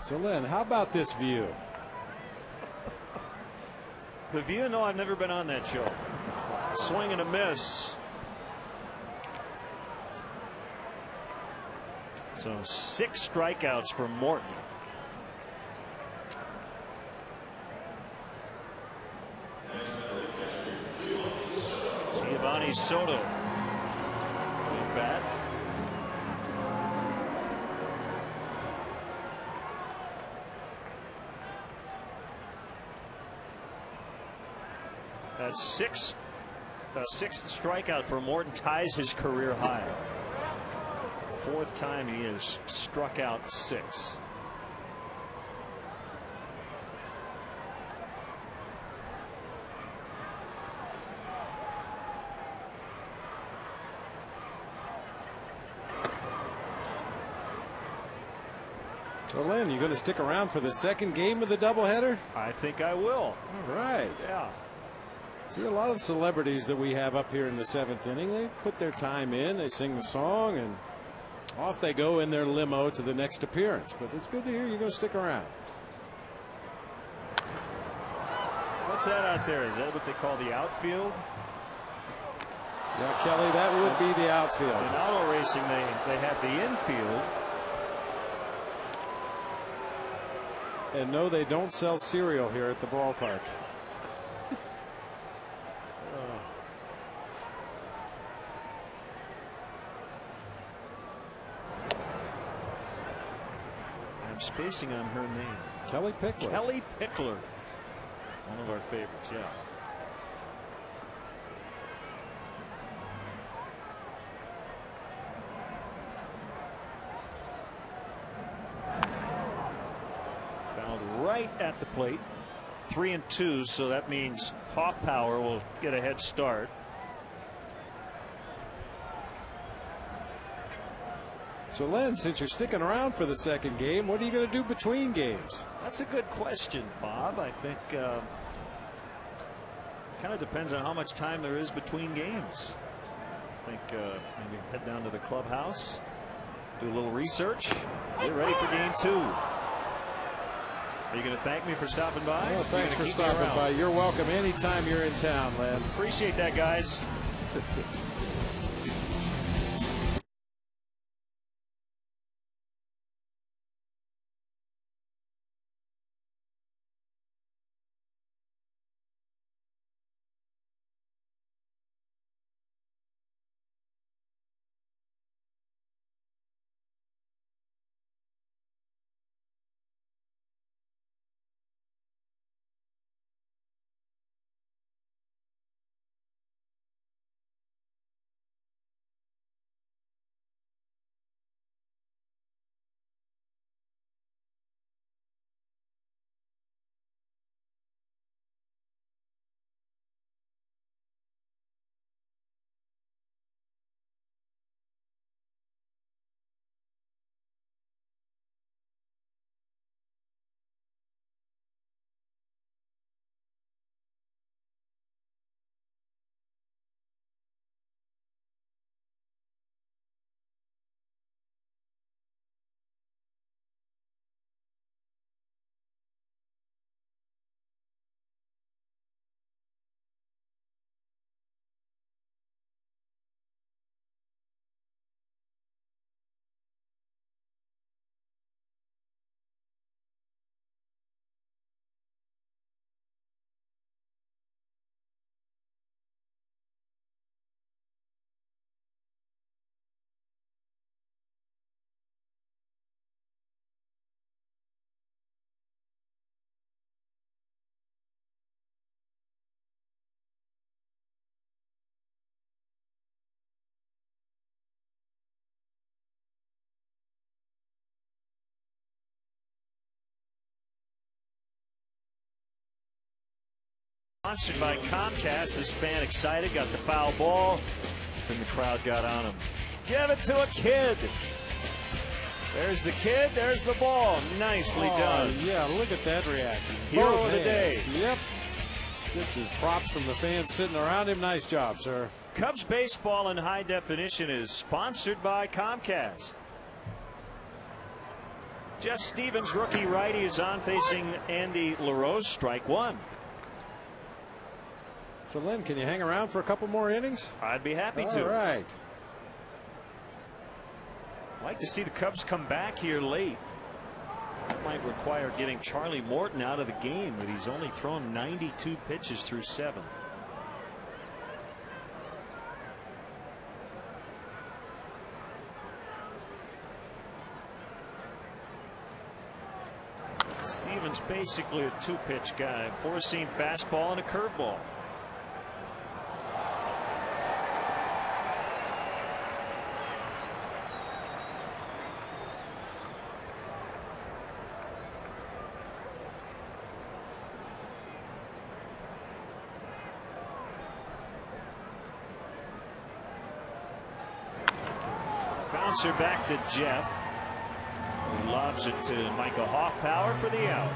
So, Len, how about this view? The view? No, I've never been on that show. Swing and a miss. So 6 strikeouts for Morton. Giovanni Soto. Good bat. That's 6th strikeout for Morton, ties his career high. 4th time he has struck out 6. So, Len, you going to stick around for the second game of the doubleheader? I think I will. All right. Yeah. See, a lot of the celebrities that we have up here in the 7th inning, they put their time in, they sing the song, and off they go in their limo to the next appearance. But it's good to hear you're going to stick around. What's that out there? Is that what they call the outfield? Yeah, Kelly, that would be the outfield. In auto racing, they have the infield. And no, they don't sell cereal here at the ballpark. spacing on her name? Kelly Pickler. Kelly Pickler. One of our favorites, yeah. Fouled right at the plate. 3-2, so that means Hoffpower will get a head start. So Len, since you're sticking around for the second game, what are you going to do between games? That's a good question, Bob. I think kind of depends on how much time there is between games. I think maybe head down to the clubhouse, do a little research, get ready for game 2. Are you going to thank me for stopping by? Well, thanks for stopping by. You're welcome anytime you're in town, Len. Appreciate that, guys. Sponsored by Comcast. This fan excited, got the foul ball. Then the crowd got on him. Give it to a kid. There's the kid. There's the ball. Nicely done. Yeah, look at that reaction. Hero of the day. Yep. Gets his props from the fans sitting around him. Nice job, sir. Cubs baseball in high definition is sponsored by Comcast. Jeff Stevens, rookie righty, is on facing Andy LaRose. Strike one. So, Len, can you hang around for a couple more innings? I'd be happy to. All right. Like to see the Cubs come back here late. That might require getting Charlie Morton out of the game, but he's only thrown 92 pitches through 7. Stevens basically a 2-pitch guy, 4-seam fastball and a curveball. Bouncer back to Jeff, who lobs it to Michael Hoffpower for the out.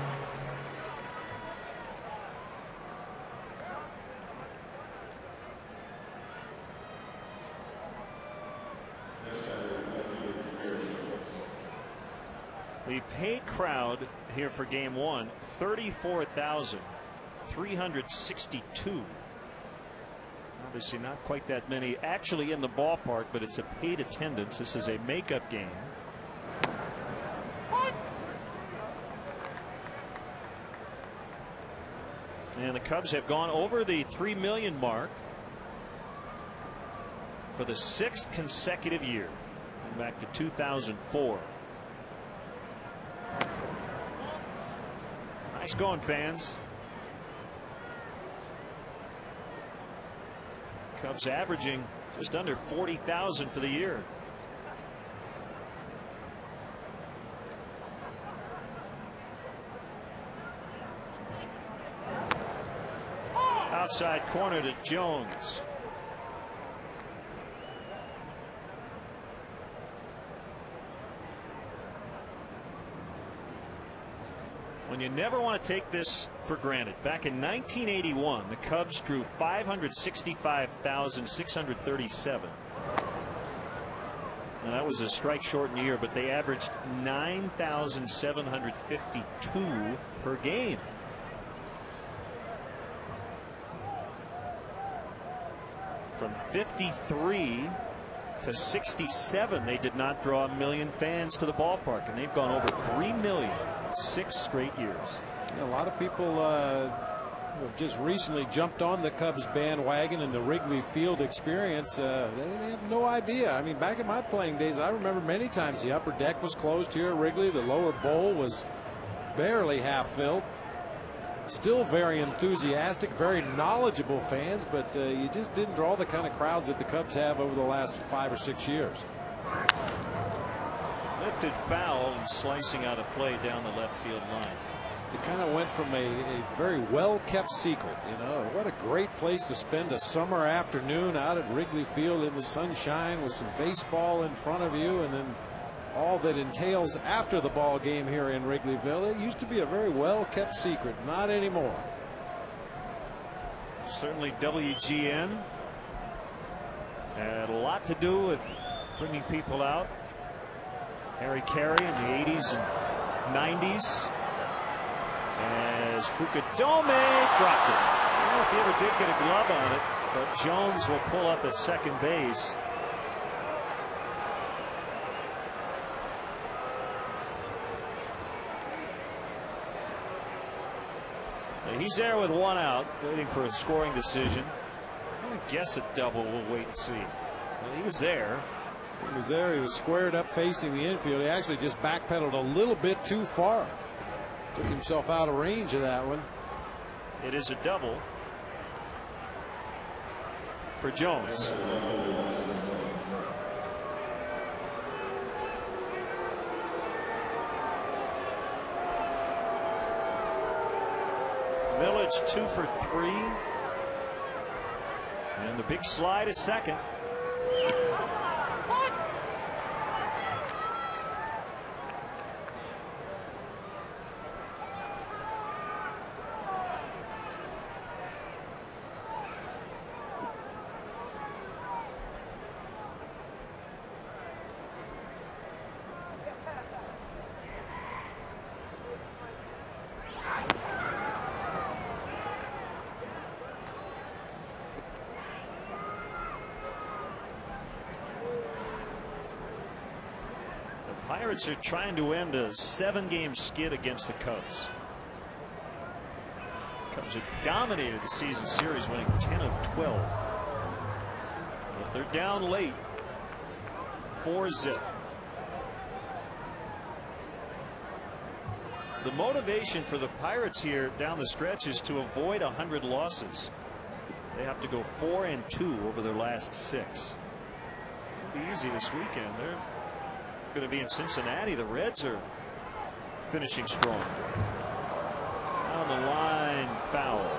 The paid crowd here for game 1, 34,362. Obviously not quite that many actually in the ballpark, but it's a paid attendance. This is a makeup game. And the Cubs have gone over the 3 million mark for the 6th consecutive year, back to 2004. Nice going, fans. Cubs averaging just under 40,000 for the year. Outside corner to Jones. When you never want to take this for granted. Back in 1981, the Cubs drew 565,637. Now, that was a strike shortened year, but they averaged 9,752 per game. From 53 to 67, they did not draw 1 million fans to the ballpark, and they've gone over 3 million 6 straight years. Yeah, a lot of people have just recently jumped on the Cubs bandwagon and the Wrigley Field experience. They have no idea. I mean, back in my playing days, I remember many times the upper deck was closed here at Wrigley. The lower bowl was barely half filled. Still very enthusiastic, very knowledgeable fans, but you just didn't draw the kind of crowds that the Cubs have over the last 5 or 6 years. Lifted foul and slicing out of play down the left field line. It kind of went from a very well-kept secret. You know, what a great place to spend a summer afternoon out at Wrigley Field in the sunshine with some baseball in front of you, and then all that entails after the ball game here in Wrigleyville. It used to be a very well-kept secret. Not anymore. Certainly WGN had a lot to do with bringing people out. Harry Carey in the 80s and 90s. As Fukudome dropped it. I don't know if he ever did get a glove on it, but Jones will pull up at second base. He's there with 1 out, waiting for a scoring decision. I'm going to guess a double. We'll wait and see. Well, he was there. He was there. He was squared up facing the infield. He actually just backpedaled a little bit too far. Took himself out of range of that one. It is a double for Jones. Village 2 for 3. And the big slide at second. Pirates are trying to end a 7-game skid against the Cubs. Cubs have dominated the season series, winning 10 of 12. But they're down late, 4-0. The motivation for the Pirates here down the stretch is to avoid 100 losses. They have to go 4-2 over their last 6. It'll be easy this weekend. They're going to be in Cincinnati. The Reds are finishing strong. On the line, foul.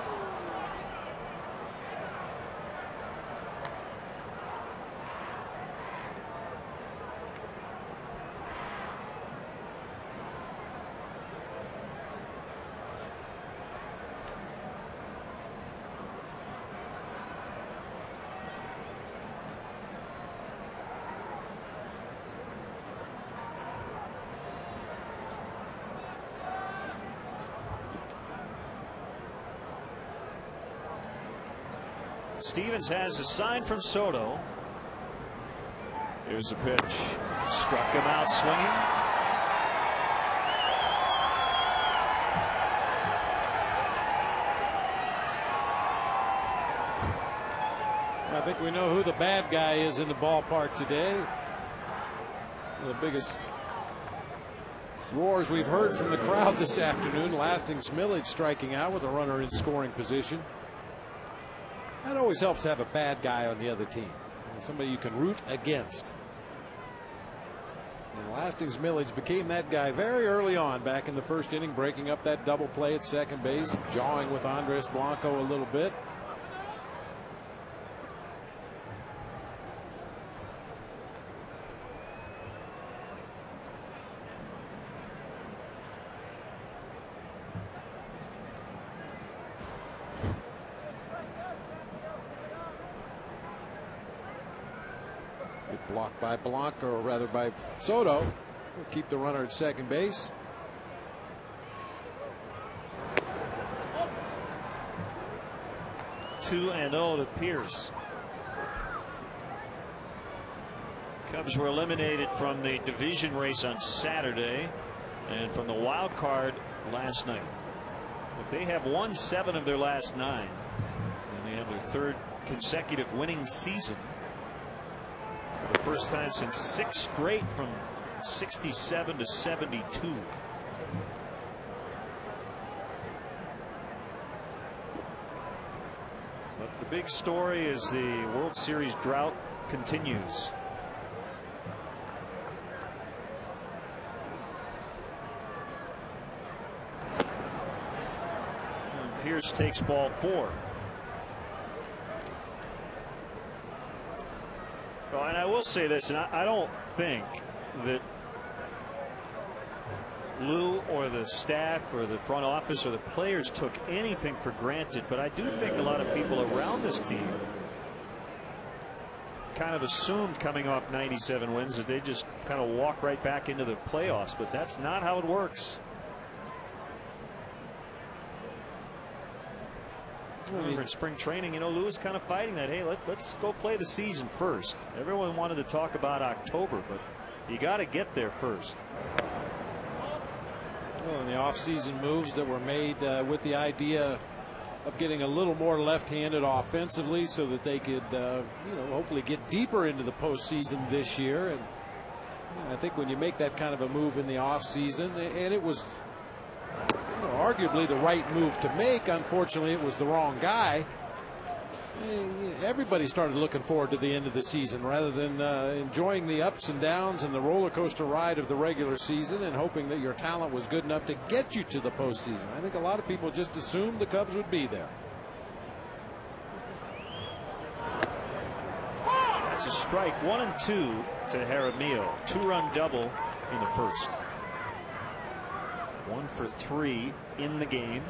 Stevens has a sign from Soto. Here's a pitch. Struck him out swinging. I think we know who the bad guy is in the ballpark today. The biggest roars we've heard from the crowd this afternoon. Lasting Smillage striking out with a runner in scoring position. That always helps to have a bad guy on the other team, somebody you can root against. And Lasting Smillage became that guy very early on back in the first inning, breaking up that double play at second base, jawing with Andres Blanco a little bit. Blocked by Blanco, or rather by Soto. We'll keep the runner at second base. Two and 0 to Pierce. Cubs were eliminated from the division race on Saturday and from the wild card last night. But they have won 7 of their last 9, and they have their 3rd consecutive winning season. For the first time since 6 straight, from 67 to 72. But the big story is the World Series drought continues. And Pierce takes ball 4. And I will say this, and I don't think that Lou or the staff or the front office or the players took anything for granted, but I do think a lot of people around this team kind of assumed, coming off 97 wins, that they just kind of walk right back into the playoffs, but that's not how it works. Remember in spring training, you know, Lou was kind of fighting that. Hey, let's go play the season first. Everyone wanted to talk about October, but you got to get there first. Well, and the offseason moves that were made with the idea of getting a little more left-handed offensively, so that they could, you know, hopefully get deeper into the postseason this year. And I think when you make that kind of a move in the offseason, and it was, you know, arguably the right move to make. Unfortunately, it was the wrong guy. Everybody started looking forward to the end of the season rather than enjoying the ups and downs and the roller coaster ride of the regular season and hoping that your talent was good enough to get you to the postseason. I think a lot of people just assumed the Cubs would be there. That's a strike. 1 and 2 to Jaramillo. 2-run double in the first. 1 for 3 in the game.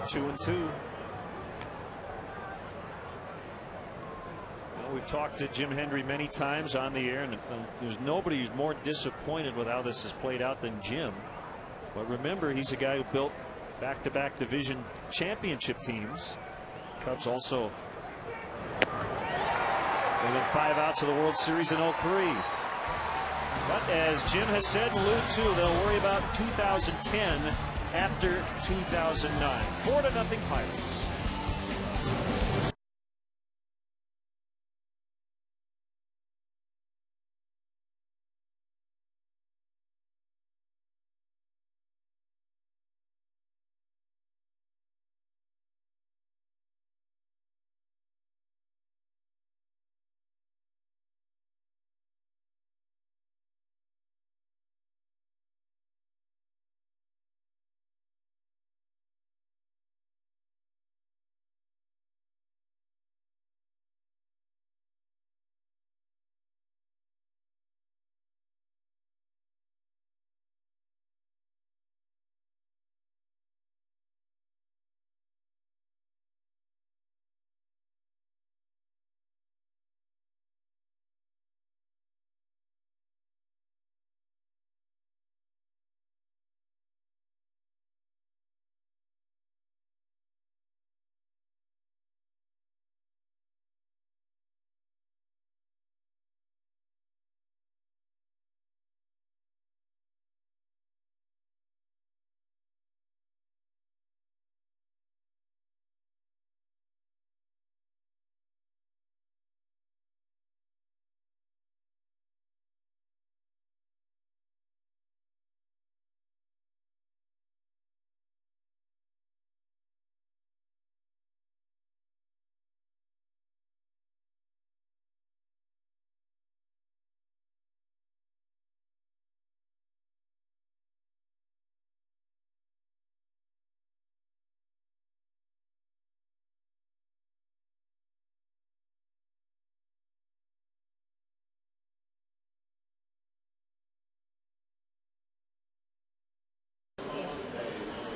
Two and 2. Well, we've talked to Jim Hendry many times on the air, and there's nobody who's more disappointed with how this has played out than Jim. But remember, he's a guy who built back-to-back division championship teams. Cubs also, they went 5 outs of the World Series in 03. But as Jim has said, and Lou too, they'll worry about 2010 after 2009. 4-0 Pirates.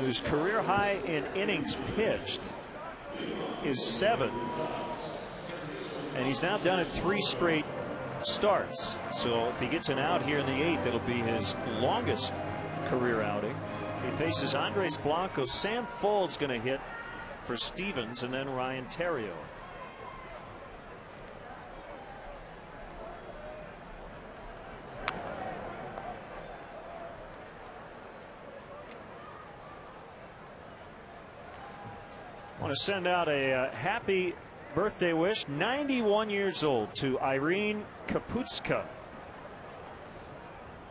whose career high in innings pitched is 7. And he's now done it 3 straight starts. So if he gets an out here in the 8th, it'll be his longest career outing. He faces Andres Blanco. Sam Folds going to hit for Stevens, and then Ryan Theriot. I want to send out a happy birthday wish, 91 years old, to Irene Kaputska,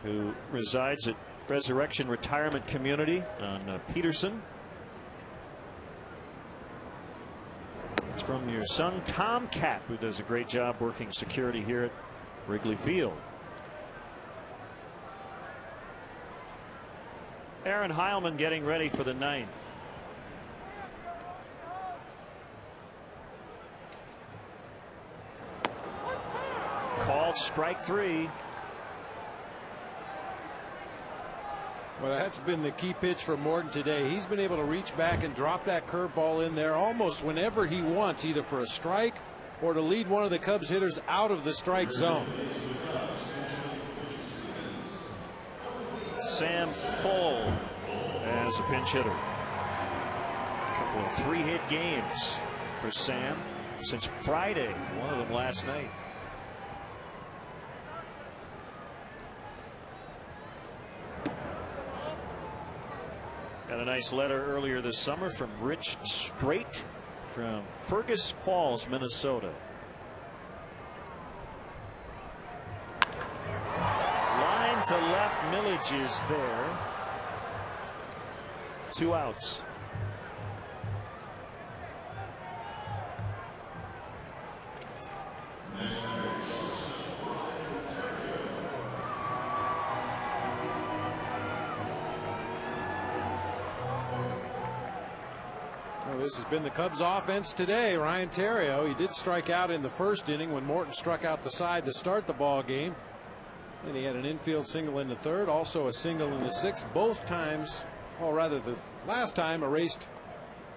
who resides at Resurrection Retirement Community on Peterson. It's from your son Tom Cat, who does a great job working security here at Wrigley Field. Aaron Heilman getting ready for the 9th. Called strike 3. Well, that's been the key pitch for Morton today. He's been able to reach back and drop that curveball in there almost whenever he wants, either for a strike or to lead one of the Cubs hitters out of the strike zone. Sam Fuld as a pinch hitter. A couple of 3-hit games for Sam since Friday, one of them last night. Got a nice letter earlier this summer from Rich Straight from Fergus Falls, Minnesota. Line to left, Millage is there. 2 outs. This has been the Cubs offense today. Ryan Theriot, he did strike out in the 1st inning when Morton struck out the side to start the ball game. And he had an infield single in the 3rd, also a single in the 6th. Both times, well, rather the last time, erased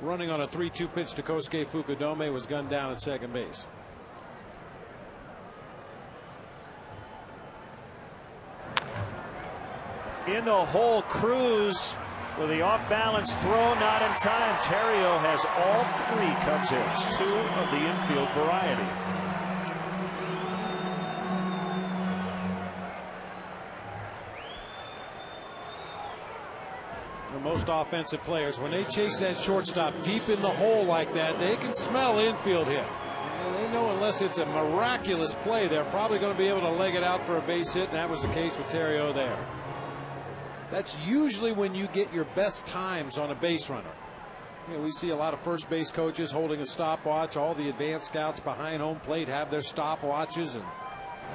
running on a 3-2 pitch to Kosuke Fukudome, was gunned down at second base. In the hole, Cruz with the off-balance throw, not in time. Theriot has all 3 Cubs hits, 2 of the infield variety. For most offensive players, when they chase that shortstop deep in the hole like that, they can smell infield hit. And they know unless it's a miraculous play, they're probably going to be able to leg it out for a base hit, and that was the case with Theriot there. That's usually when you get your best times on a base runner. You know, we see a lot of first base coaches holding a stopwatch. All the advanced scouts behind home plate have their stopwatches, and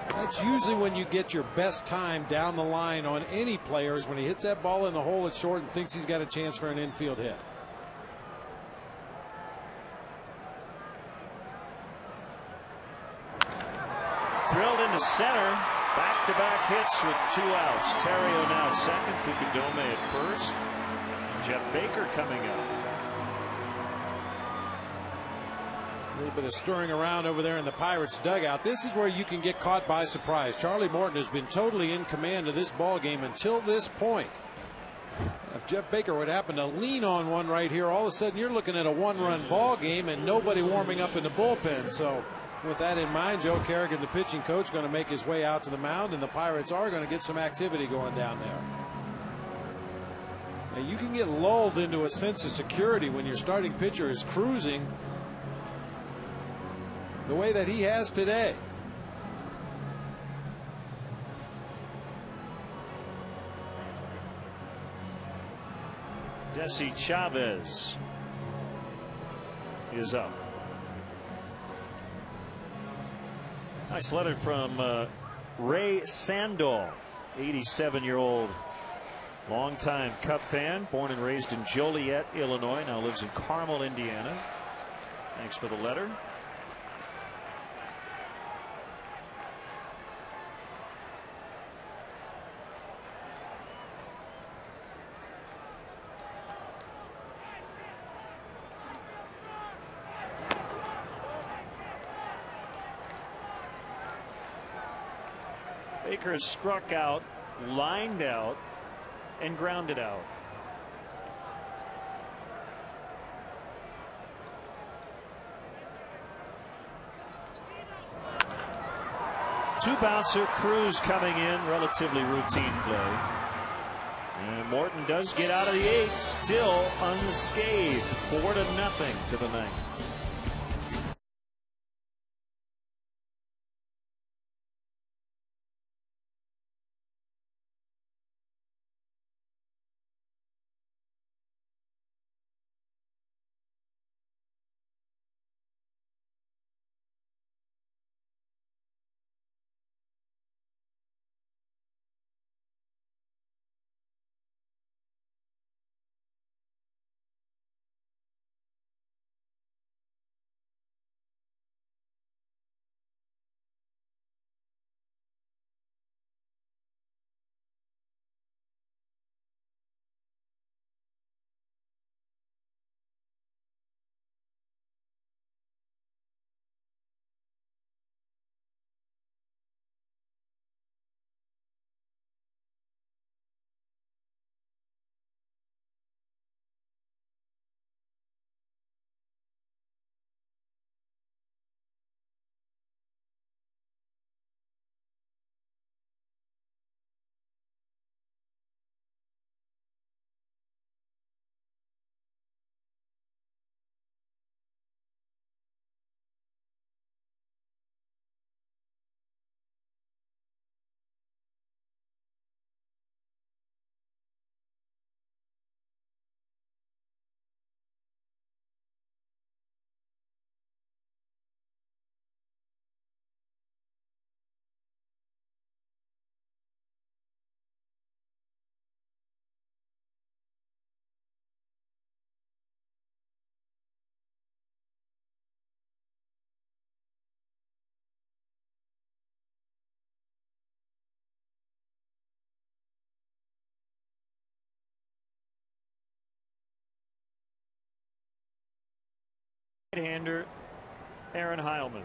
that's usually when you get your best time down the line on any player, is when he hits that ball in the hole at short and thinks he's got a chance for an infield hit. Drilled into center. Back-to-back hits with 2 outs. Theriot now at second. Fukudome at first. Jeff Baker coming up. A little bit of stirring around over there in the Pirates dugout. This is where you can get caught by surprise. Charlie Morton has been totally in command of this ball game until this point. If Jeff Baker would happen to lean on one right here, all of a sudden you're looking at a 1-run ball game and nobody warming up in the bullpen. So with that in mind, Joe Kerrigan, the pitching coach, going to make his way out to the mound, and the Pirates are going to get some activity going down there. Now, you can get lulled into a sense of security when your starting pitcher is cruising the way that he has today. Jesse Chavez is up. Nice letter from Ray Sandow, 87-year-old longtime Cub fan, born and raised in Joliet, Illinois, now lives in Carmel, Indiana. Thanks for the letter. Baker is struck out, lined out, and grounded out. Two bouncer, Cruz coming in, relatively routine play. And Morton does get out of the 8th, still unscathed, 4-0 to the 9th. Right-hander Aaron Heilman.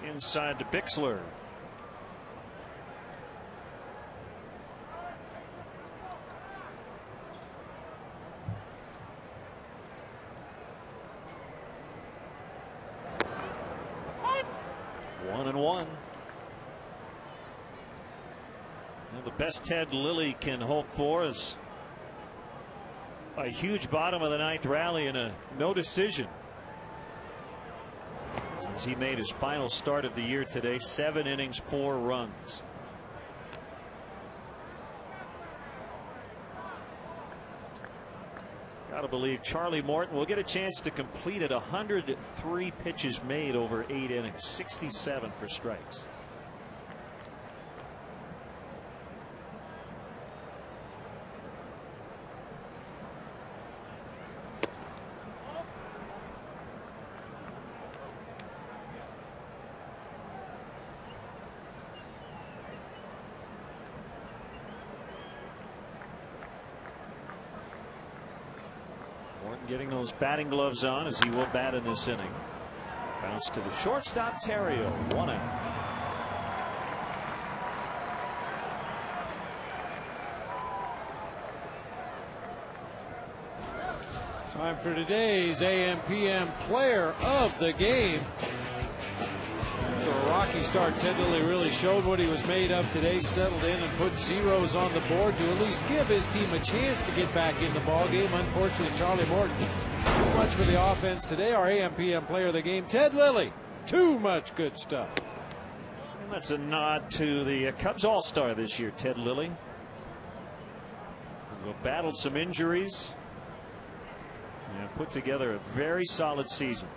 Inside to Bixler. One and one. Now the best Ted Lilly can hope for is a huge bottom of the 9th rally and a no decision. As he made his final start of the year today, 7 innings, 4 runs. Got to believe Charlie Morton will get a chance to complete at 103 pitches made over 8 innings, 67 for strikes. Morton getting those batting gloves on as he will bat in this inning. Bounce to the shortstop, Terrio, 1 out. Time for today's AM/PM player of the game. After a rocky start, Ted Lilly really showed what he was made of today, settled in and put zeros on the board to at least give his team a chance to get back in the ballgame. Unfortunately, Charlie Morton, too much for the offense today. Our AM/PM player of the game, Ted Lilly. Too much good stuff. And that's a nod to the Cubs All-Star this year, Ted Lilly. Who battled some injuries and put together a very solid season.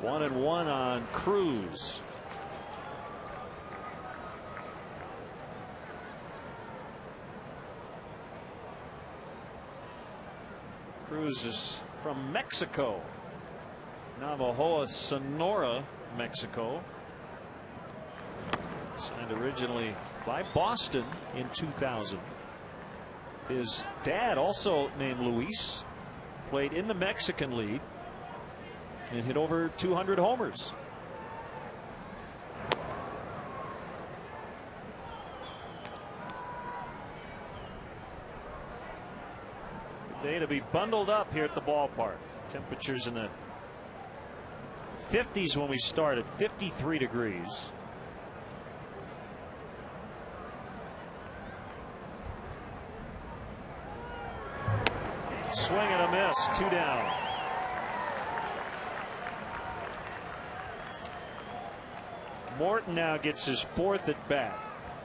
1-1 on Cruz. Cruz is from Mexico, Navajo, Sonora, Mexico. Signed originally by Boston in 2000. His dad, also named Luis, played in the Mexican League. and hit over 200 homers. Good day to be bundled up here at the ballpark. Temperatures in the 50s when we started, 53 degrees. Swing and a miss, 2 down. Morton now gets his 4th at bat.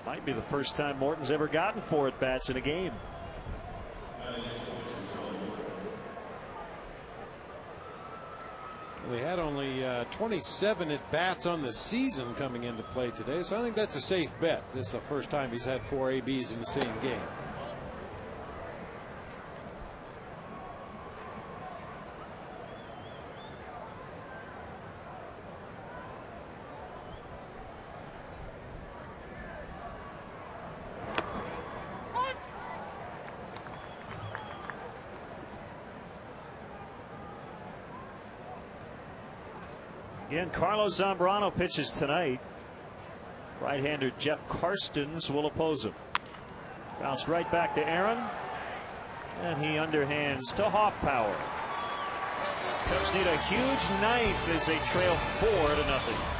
Might be the first time Morton's ever gotten 4 at bats in a game. We had only 27 at bats on the season coming into play today, so I think that's a safe bet. This is the first time he's had 4 ABs in the same game. Again, Carlos Zambrano pitches tonight. Right-hander Jeff Karstens will oppose him. Bounced right back to Aaron, and he underhands to Hoffpower. Cubs need a huge 9th as they trail 4-0.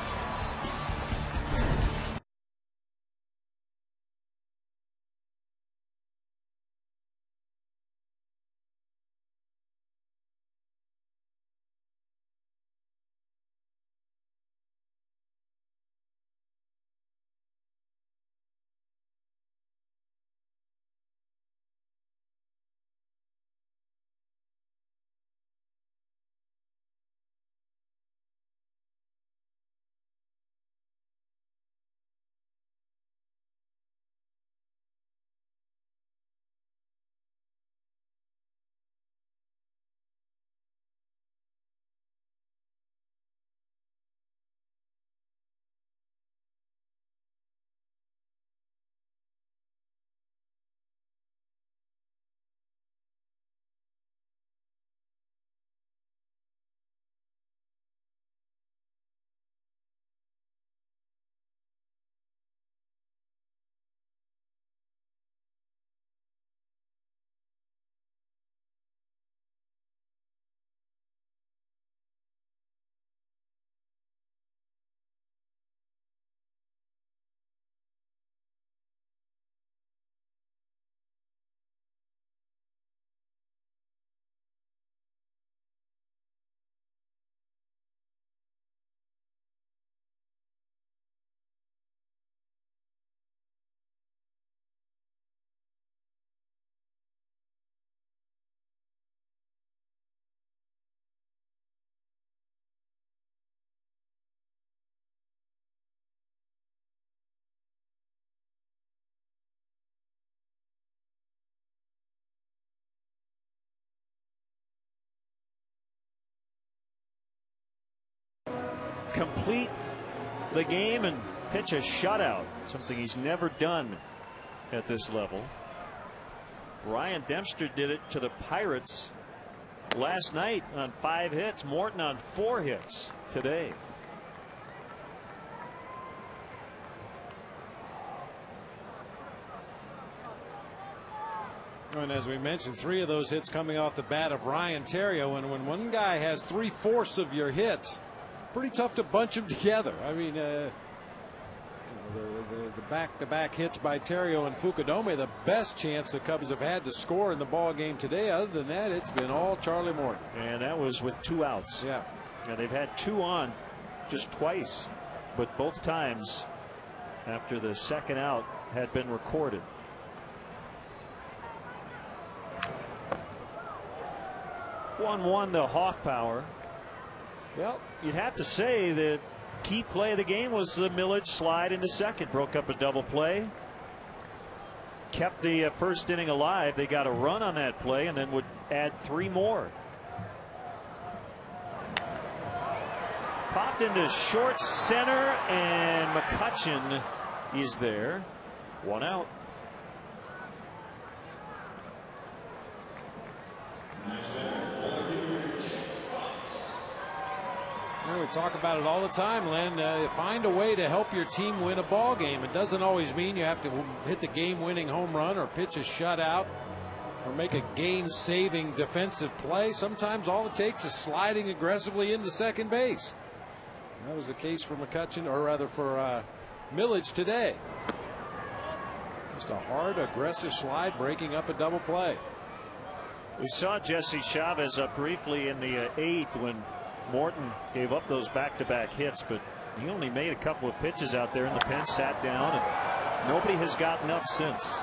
Complete the game and pitch a shutout, something he's never done at this level. Ryan Dempster did it to the Pirates last night on 5 hits. Morton on 4 hits today. And as we mentioned, 3 of those hits coming off the bat of Ryan Theriot. And when one guy has 3/4 of your hits, pretty tough to bunch them together. I mean, the back-to-back hits by Theriot and Fukudome, the best chance the Cubs have had to score in the ball game today. Other than that, it's been all Charlie Morton. And that was with 2 outs. Yeah. And they've had 2 on just twice, but both times after the second out had been recorded. One to Hoffpower. Well, you'd have to say the key play of the game was the Millage slide into second. Broke up a double play. Kept the first inning alive. They got a run on that play and then would add 3 more. Popped into short center, and McCutchen is there. 1 out. talk about it all the time, Len. Find a way to help your team win a ball game. It doesn't always mean you have to hit the game-winning home run or pitch a shutout or make a game-saving defensive play. Sometimes all it takes is sliding aggressively into second base. That was the case for McCutchen, or rather for Millage today. Just a hard, aggressive slide, breaking up a double play. We saw Jesse Chavez up briefly in the 8th when Morton gave up those back-to-back hits, but he only made a couple of pitches out there in the pen, sat down, and nobody has gotten up since.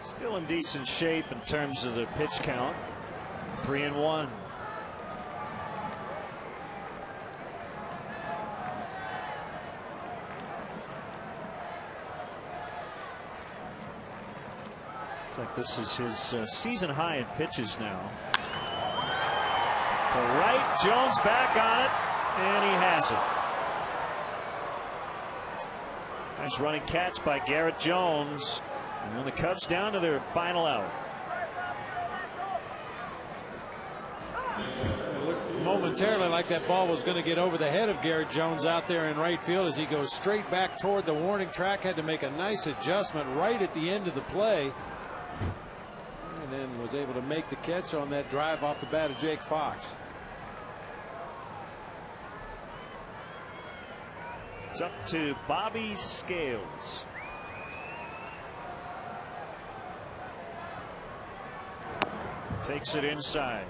Still in decent shape in terms of the pitch count. 3-1. Looks like this is his season high in pitches now. To right, Jones back on it, and he has it. Nice running catch by Garrett Jones. And the Cubs down to their final out. It looked momentarily like that ball was going to get over the head of Garrett Jones out there in right field as he goes straight back toward the warning track. Had to make a nice adjustment right at the end of the play. And then was able to make the catch on that drive off the bat of Jake Fox. It's up to Bobby Scales. Takes it inside.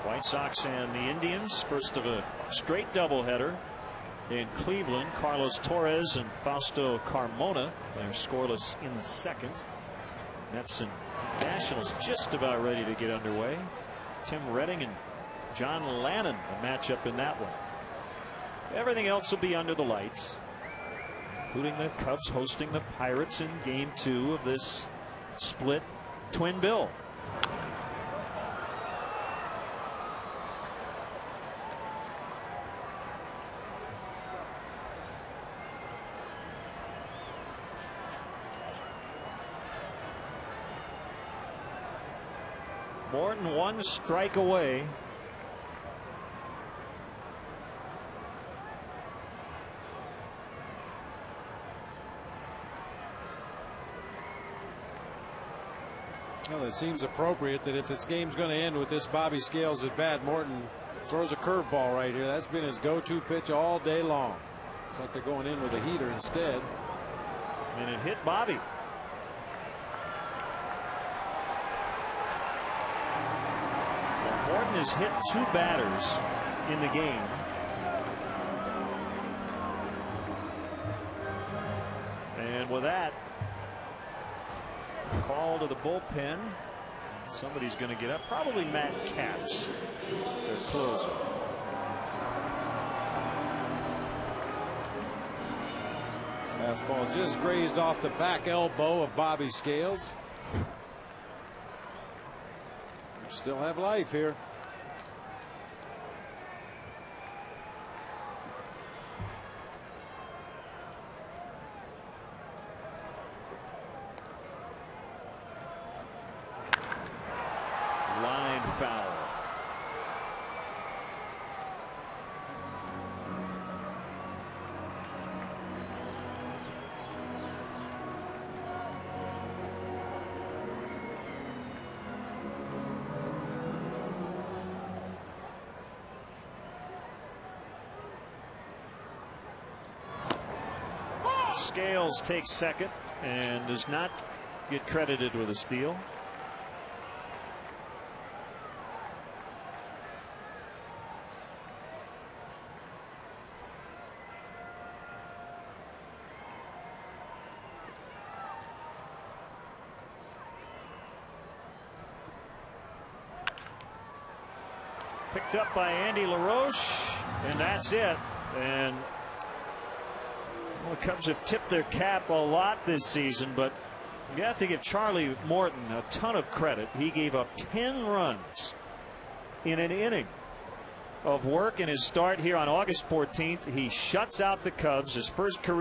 White Sox and the Indians, first of a straight doubleheader in Cleveland. Carlos Torres and Fausto Carmona, they're scoreless in the second. Mets and Nationals just about ready to get underway. Tim Redding and John Lannon, a matchup in that one. Everything else will be under the lights, including the Cubs hosting the Pirates in Game 2 of this split twin bill. Morton one strike away. Well, it seems appropriate that if this game's going to end with this Bobby Scales at bat, Morton throws a curveball right here. That's been his go-to pitch all day long. Looks like they're going in with a heater instead. And it hit Bobby. Morton has hit 2 batters in the game. And with that, call to the bullpen. Somebody's going to get up. Probably Matt Capps, their closer. Fastball just grazed off the back elbow of Bobby Scales. Still have life here. Line foul. Scales takes second and does not get credited with a steal. Picked up by Andy LaRoche, and that's it. And the Cubs have tipped their cap a lot this season, but you have to give Charlie Morton a ton of credit. He gave up 10 runs in an inning of work in his start here on August 14th. He shuts out the Cubs, his first career